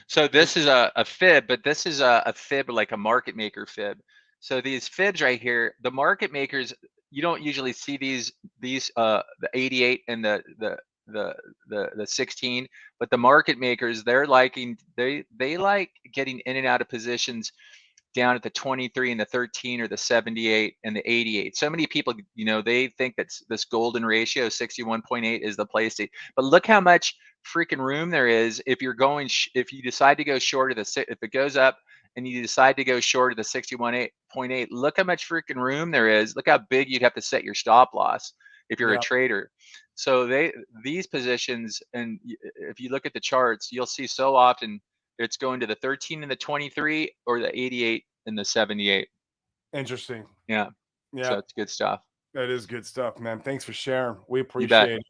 So this is a fib, but this is a fib like a market maker fib. So these fibs right here, the market makers, you don't usually see these the 88 and the 16, but the market makers, they like getting in and out of positions down at the 23 and the 13 or the 78 and the 88. So many people, they think that this golden ratio 61.8 is the place to, but look how much freaking room there is if you're going, if you decide to go short of if it goes up and you decide to go short of the 61.8, look how much freaking room there is. Look how big you'd have to set your stop loss if you're a trader. So these positions, and if you look at the charts, you'll see so often it's going to the 13 and the 23 or the 88 and the 78. Interesting. Yeah. So it's good stuff. That is good stuff, man. Thanks for sharing. We appreciate it.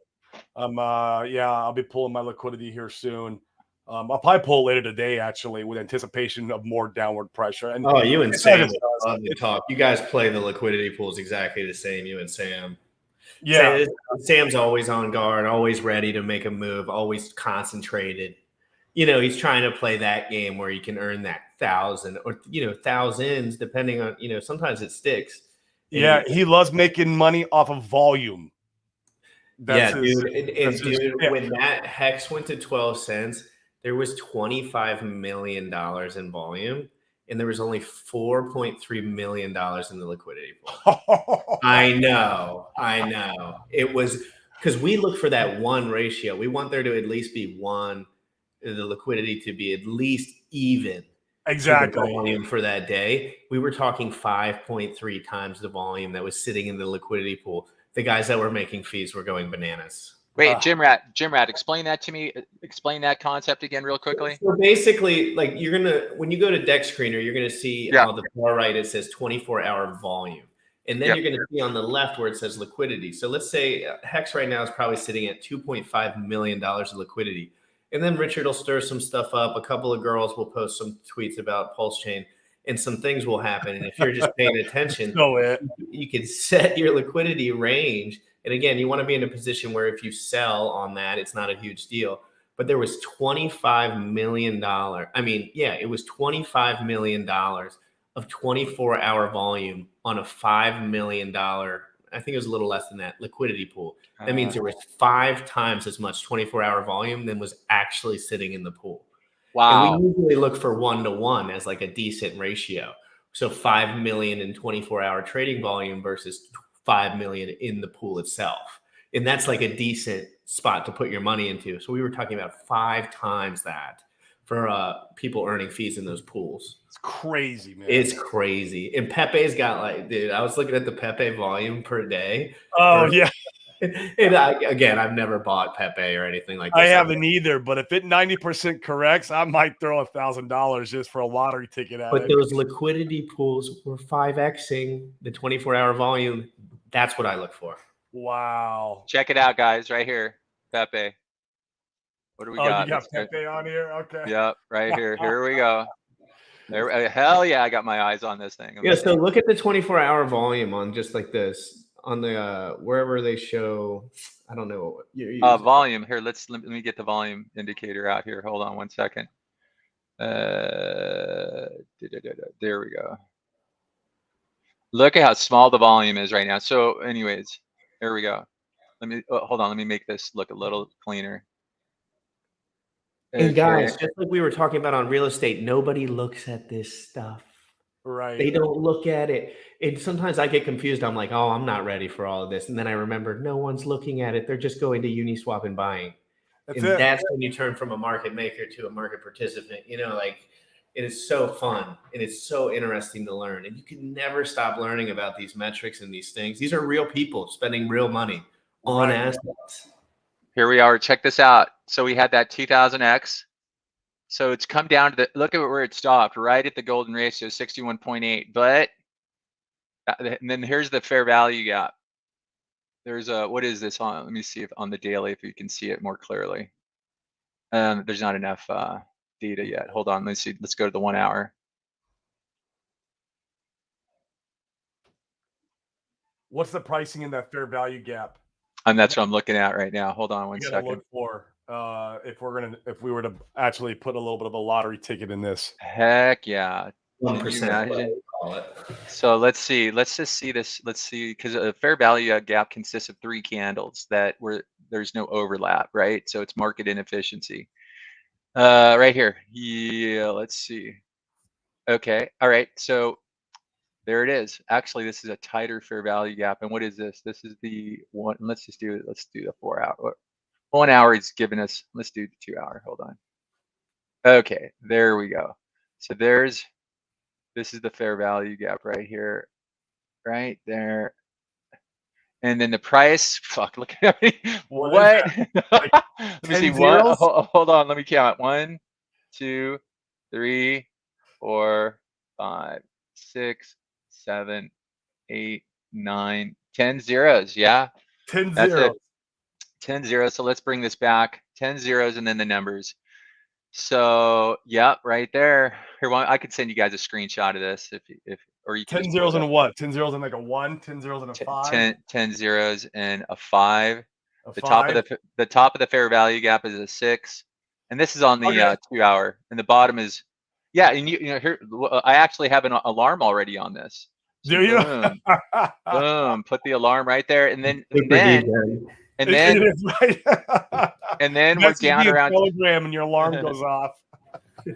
I'll be pulling my liquidity here soon. I'll probably pull later today, actually, with anticipation of more downward pressure. And you and Sam love to talk. You guys play the liquidity pools exactly the same. You and Sam. Yeah. Sam's always on guard, always ready to make a move, always concentrated. He's trying to play that game where you can earn that 1,000 or thousands, depending on sometimes it sticks. And he loves making money off of volume. Dude. When that Hex went to 12 cents, there was $25 million in volume, and there was only $4.3 million in the liquidity pool. I know. It was because we look for that one ratio. We want there to at least be one, the liquidity to be at least even. Exactly. The volume for that day. We were talking 5.3 times the volume that was sitting in the liquidity pool. The guys that were making fees were going bananas. Wait, Jim Rat, explain that to me. Explain that concept again real quickly. So basically, like when you go to Deck Screener, you're going to see on the far right, it says 24-hour volume. And then you're going to see on the left where it says liquidity. So let's say Hex right now is probably sitting at $2.5 million of liquidity. And then Richard will stir some stuff up. A couple of girls will post some tweets about Pulsechain, and some things will happen. And if you're just paying attention, you can set your liquidity range. And again, you want to be in a position where if you sell on that, it's not a huge deal. But there was $25 million. It was $25 million of 24-hour volume on a $5 million, I think it was a little less than that, liquidity pool. That means there was 5 times as much 24-hour volume than was actually sitting in the pool. Wow. And we usually look for 1-to-1 as like a decent ratio. So 5 million in 24-hour trading volume versus 5 million in the pool itself. And that's like a decent spot to put your money into. So we were talking about 5 times that for people earning fees in those pools. It's crazy, man. It's crazy. And Pepe's got like, dude, I was looking at the Pepe volume per day. Oh, yeah. And again, I've never bought Pepe or anything like this. I haven't either, but if it 90% corrects, I might throw $1,000 just for a lottery ticket at it. But those liquidity pools were 5xing the 24-hour volume. That's what I look for. Wow. Check it out, guys, right here. Pepe. What do we got? You got Pepe on here? Okay. Yep, right here. Here we go. There, hell yeah, I got my eyes on this thing. Yeah, so look at the 24-hour volume on just like this. On the wherever they show, I don't know. Volume here. Let me get the volume indicator out here. Hold on one second. There we go. Look at how small the volume is right now. So, anyways, there we go. Let me hold on. Let me make this look a little cleaner. And guys, just like we were talking about on real estate, nobody looks at this stuff. Right. They don't look at it. And sometimes I get confused. I'm like, oh, I'm not ready for all of this. And then I remember no one's looking at it. They're just going to Uniswap and buying. That's when you turn from a market maker to a market participant. You know, like it is so fun and it's so interesting to learn. And you can never stop learning about these metrics and these things. These are real people spending real money on assets. Here we are. Check this out. So we had that 2000X. So it's come down to look at where it stopped, right at the golden ratio, 61.8. But, and then here's the fair value gap. There's what is this on? Let me see if on the daily, if you can see it more clearly. There's not enough data yet. Hold on, let's see. Let's go to the 1 hour. What's the pricing in that fair value gap? And that's what I'm looking at right now. Hold on one second. Look for if we were to actually put a little bit of a lottery ticket in this. Heck yeah. 1%. So let's see. Let's just see this. Let's see, because a fair value gap consists of 3 candles that where there's no overlap, right? So it's market inefficiency. Right here. Yeah, let's see. Okay. All right. So there it is. Actually, this is a tighter fair value gap. And what is this? This is the one. Let's just do it. Let's do the 4 hour. 1 hour is giving us. Let's do the 2 hour. Hold on. Okay. There we go. So this is the fair value gap right here, right there. And then the price, fuck, look at me. What? Like Let me see. One, hold on, let me count. 1, 2, 3, 4, 5, 6, 7, 8, 9, 10 zeros. Yeah. 10 That's zeros. it. 10 zeros. So let's bring this back. 10 zeros and then the numbers. So yeah, right there. Here, I could send you guys a screenshot of this if or you can 10 zeros and what? 10 zeros and like a 1, 10 zeros and a 5. 10 zeros and a 5. A the 5. top of the fair value gap is a 6, and this is on the 2 hour, and the bottom is and you know here I actually have an alarm already on this. So do you? Boom, boom, put the alarm right there, and then and then we're down around Telegram and your alarm goes off.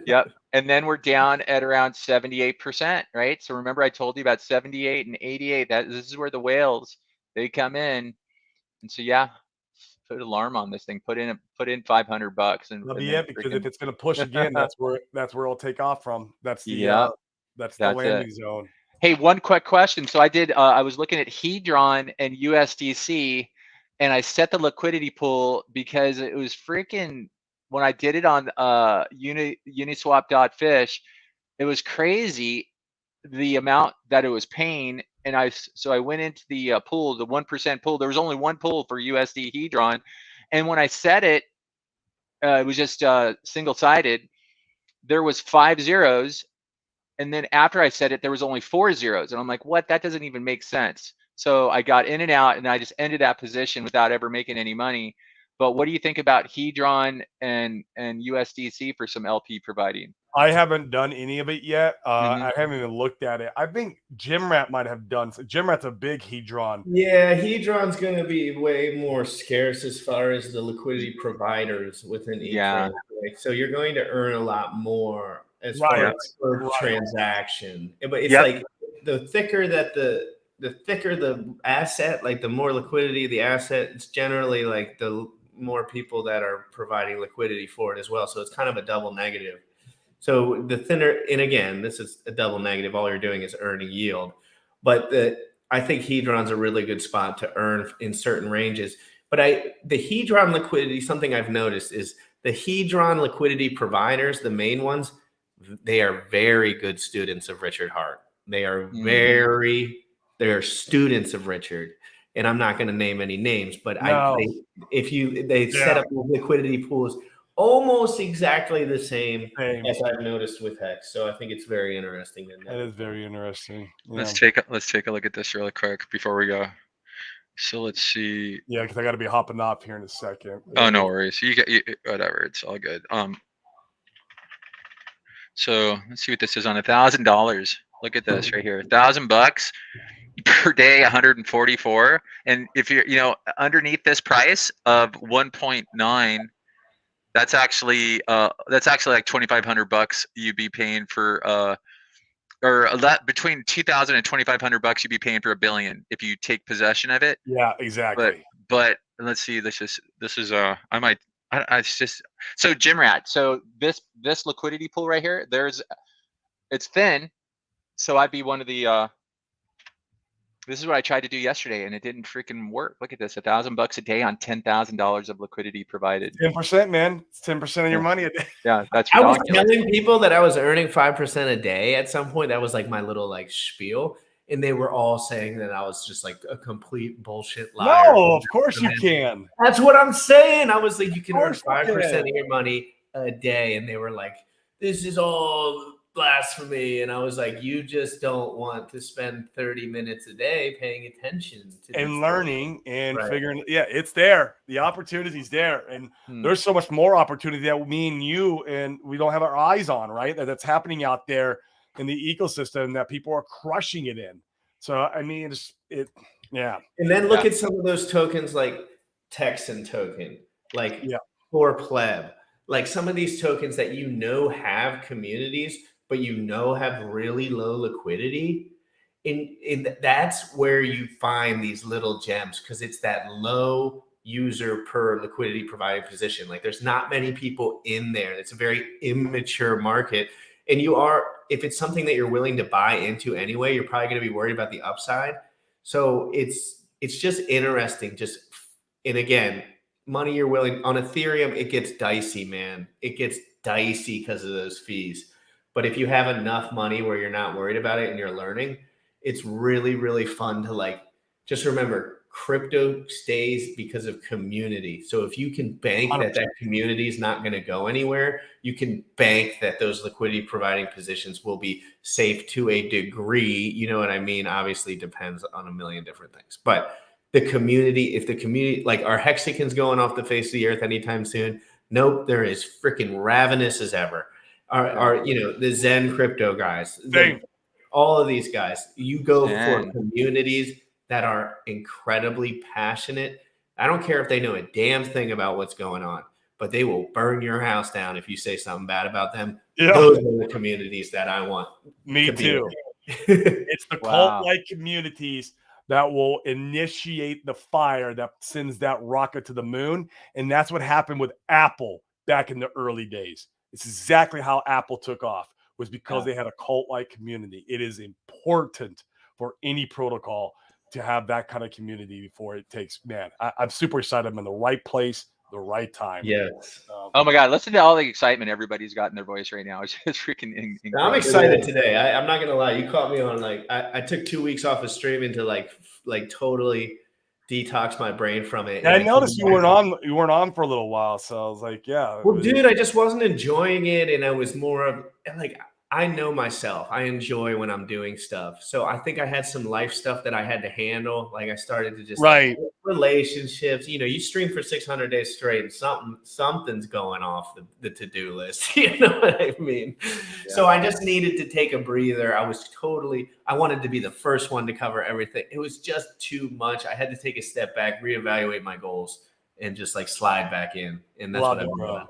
Yep. And then we're down at around 78%, right? So remember I told you about 78 and 88. This is where the whales, they come in. And so yeah, put an alarm on this thing. Put in $500 and that'll be it, because if it's gonna push again, that's where it'll take off from. That's the landing zone. Hey, one quick question. So I was looking at Hedron and USDC, and I set the liquidity pool because it was freaking, when I did it on uniswap.fish, it was crazy the amount that it was paying. And so I went into the pool, the 1% pool. There was only one pool for USD Hedron, and when I set it, it was just single-sided. There was 5 zeros, and then after I set it, there was only 4 zeros, and I'm like, what? That doesn't even make sense. So I got in and out, and I just ended that position without ever making any money. But what do you think about Hedron and USDC for some LP providing? I haven't done any of it yet. I haven't even looked at it. I think Jimrat might have done. So Jimrat's a big Hedron. Yeah, Hedron's going to be way more scarce as far as the liquidity providers within each. Yeah. So you're going to earn a lot more as Right. far as per Right. transaction. But it's Yep. like the thicker that the thicker the asset, like the more liquidity the asset, it's generally like the more people that are providing liquidity for it as well. So it's kind of a double negative. So the thinner, and again, this is a double negative. All you're doing is earning yield. But I think Hedron's a really good spot to earn in certain ranges. But the Hedron liquidity, something I've noticed is the Hedron liquidity providers, the main ones, they are very good students of Richard Hart. They are they're students of Richard. And I'm not going to name any names, but they set up liquidity pools almost exactly the same as I've noticed with Hex. So I think it's very interesting. That is very interesting. Yeah. Let's take a look at this really quick before we go. So let's see. Yeah, because I got to be hopping off here in a second. Oh, no worries. You whatever. It's all good. So let's see what this is on $1,000. Look at this right here. $1,000 per day, 144. And if you're, underneath this price of 1.9, that's actually like $2,500 you'd be paying for between $2,000 and $2,500 you'd be paying for $1 billion if you take possession of it. Yeah, exactly. But let's see. This is so Jimrat. So this liquidity pool right here, it's thin. So I'd be one of the. This is what I tried to do yesterday, and it didn't freaking work. Look at this: $1,000 a day on $10,000 of liquidity provided. 10%, man. It's 10% of your money a day. Yeah, that's. I was telling people that I was earning 5% a day at some point. That was like my little spiel, and they were all saying that I was just like a complete bullshit liar. No, of course you can. That's what I'm saying. I was like, you can earn 5% of your money a day, and they were like, "This is all blasphemy." And I was like, you just don't want to spend 30 minutes a day paying attention to and learning and figuring. Yeah, it's there. The opportunity's there. And there's so much more opportunity that me and you and we don't have our eyes on, right? That's happening out there in the ecosystem that people are crushing it in. So, I mean, yeah. And then look at some of those tokens like Texan token, like Core Pleb, like some of these tokens that have communities, but have really low liquidity. And that's where you find these little gems, because it's that low user per liquidity provided position. Like there's not many people in there. It's a very immature market. And if it's something that you're willing to buy into anyway, you're probably going to be worried about the upside. So it's just interesting. And again, money you're willing on Ethereum, it gets dicey, man. It gets dicey because of those fees. But if you have enough money where you're not worried about it and you're learning, it's really, really fun to just remember, crypto stays because of community. So if you can bank that community is not going to go anywhere, you can bank that those liquidity providing positions will be safe to a degree. You know what I mean? Obviously depends on a million different things, but if the community, like our Hexicans going off the face of the earth anytime soon, nope, they're as freaking ravenous as ever. The Zen crypto guys, all of these guys, you go for communities that are incredibly passionate. I don't care if they know a damn thing about what's going on, but they will burn your house down if you say something bad about them. Yeah. Those are the communities that I want. Me too. It's the cult-like communities that will initiate the fire that sends that rocket to the moon. And that's what happened with Apple back in the early days. It's exactly how Apple took off, was because they had a cult-like community. It is important for any protocol to have that kind of community before it takes, man, I'm super excited. I'm in the right place, the right time. Yes. Oh my God. Listen to all the excitement everybody's got in their voice right now. It's just freaking incredible. I'm excited today. I'm not going to lie. You caught me on I took 2 weeks off of streaming to like totally detox my brain from it. Yeah, I noticed you weren't on for a little while. So I was like, yeah. Well, dude, I just wasn't enjoying it. And I was more of I know myself. I enjoy when I'm doing stuff. So I think I had some life stuff that I had to handle. Like I started to just relationships. You stream for 600 days straight and something's going off the to-do list. You know what I mean? Yeah. So I just needed to take a breather. I wanted to be the first one to cover everything. It was just too much. I had to take a step back, reevaluate my goals, and just slide back in. And that's what I'm doing.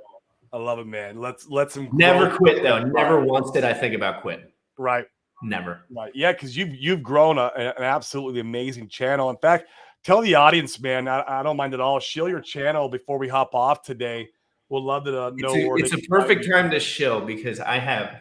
I love it, man. Let's him never quit though. Never once did I think about quitting. Right. Never. Right. Yeah, because you've grown an absolutely amazing channel. In fact, tell the audience, man, I don't mind at all. Shill your channel before we hop off today. We'll love to know where it's a perfect time to shill because I have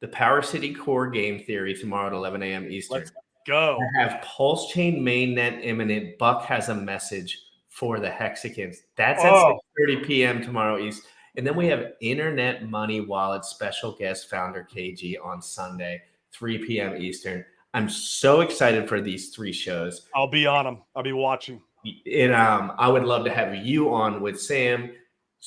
the Power City Core game theory tomorrow at 11 a.m. Eastern. Let's go. I have Pulsechain mainnet imminent. Buck has a message for the Hexicans. That's at 6:30 p.m. tomorrow East. And then we have Internet Money Wallet special guest founder KG on Sunday, 3 p.m. Eastern. I'm so excited for these 3 shows. I'll be on them. I'll be watching. And I would love to have you on with Sam.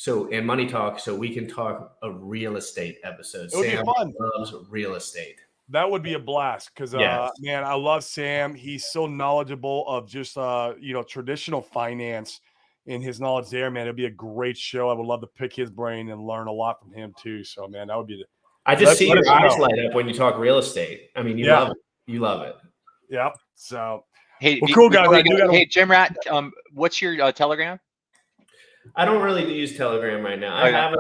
And Money Talk, so we can talk a real estate episode. It would Sam be fun. loves real estate. That would be a blast because, man, I love Sam. He's so knowledgeable of just, traditional finance and his knowledge there, man. It'd be a great show. I would love to pick his brain and learn a lot from him too. So, man, that would be I just see your eyes light up when you talk real estate. I mean, you love it. You love it. Yep. So, hey, cool guys. Hey, Jim Rat, what's your Telegram? I don't really use Telegram right now. I have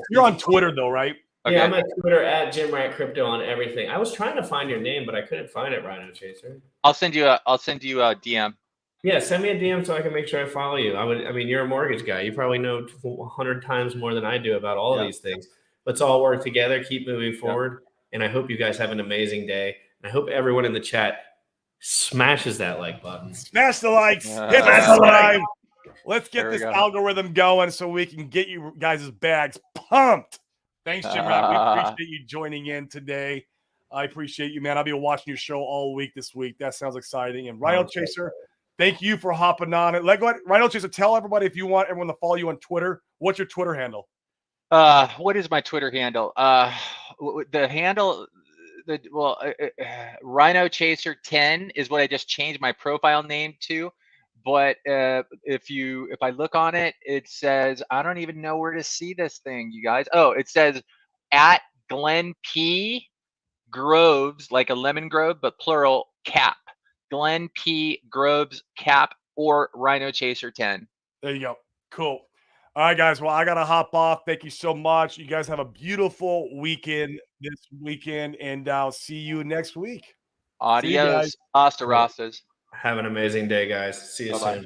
you're on Twitter though, right? Okay. Yeah, I'm on Twitter at Jim Rat Crypto on everything. I was trying to find your name, but I couldn't find it, Rhino Chaser. I'll send you a DM. Yeah, send me a DM so I can make sure I follow you. I mean, you're a mortgage guy. You probably know 100 times more than I do about all of these things. Let's all work together, keep moving forward, and I hope you guys have an amazing day. And I hope everyone in the chat smashes that like button. Smash the likes. Hit the subscribe. Let's get this algorithm going so we can get you guys' bags pumped. Thanks, Jim Rat. We appreciate you joining in today. I appreciate you, man. I'll be watching your show all week this week. That sounds exciting. And Rhino Chaser, thank you for hopping on it. Rhino Chaser, tell everybody if you want everyone to follow you on Twitter. What's your Twitter handle? What is my Twitter handle? The handle, Rhino Chaser 10 is what I just changed my profile name to. But if I look on it, it says, I don't even know where to see this thing, you guys. Oh, it says at Glenn P. Groves, like a lemon grove, but plural, cap. Glenn P. Groves cap or Rhino Chaser 10. There you go. Cool. All right, guys. Well, I got to hop off. Thank you so much. You guys have a beautiful weekend this weekend, and I'll see you next week. Adios. Hasta Rastas. Have an amazing day, guys. See you soon.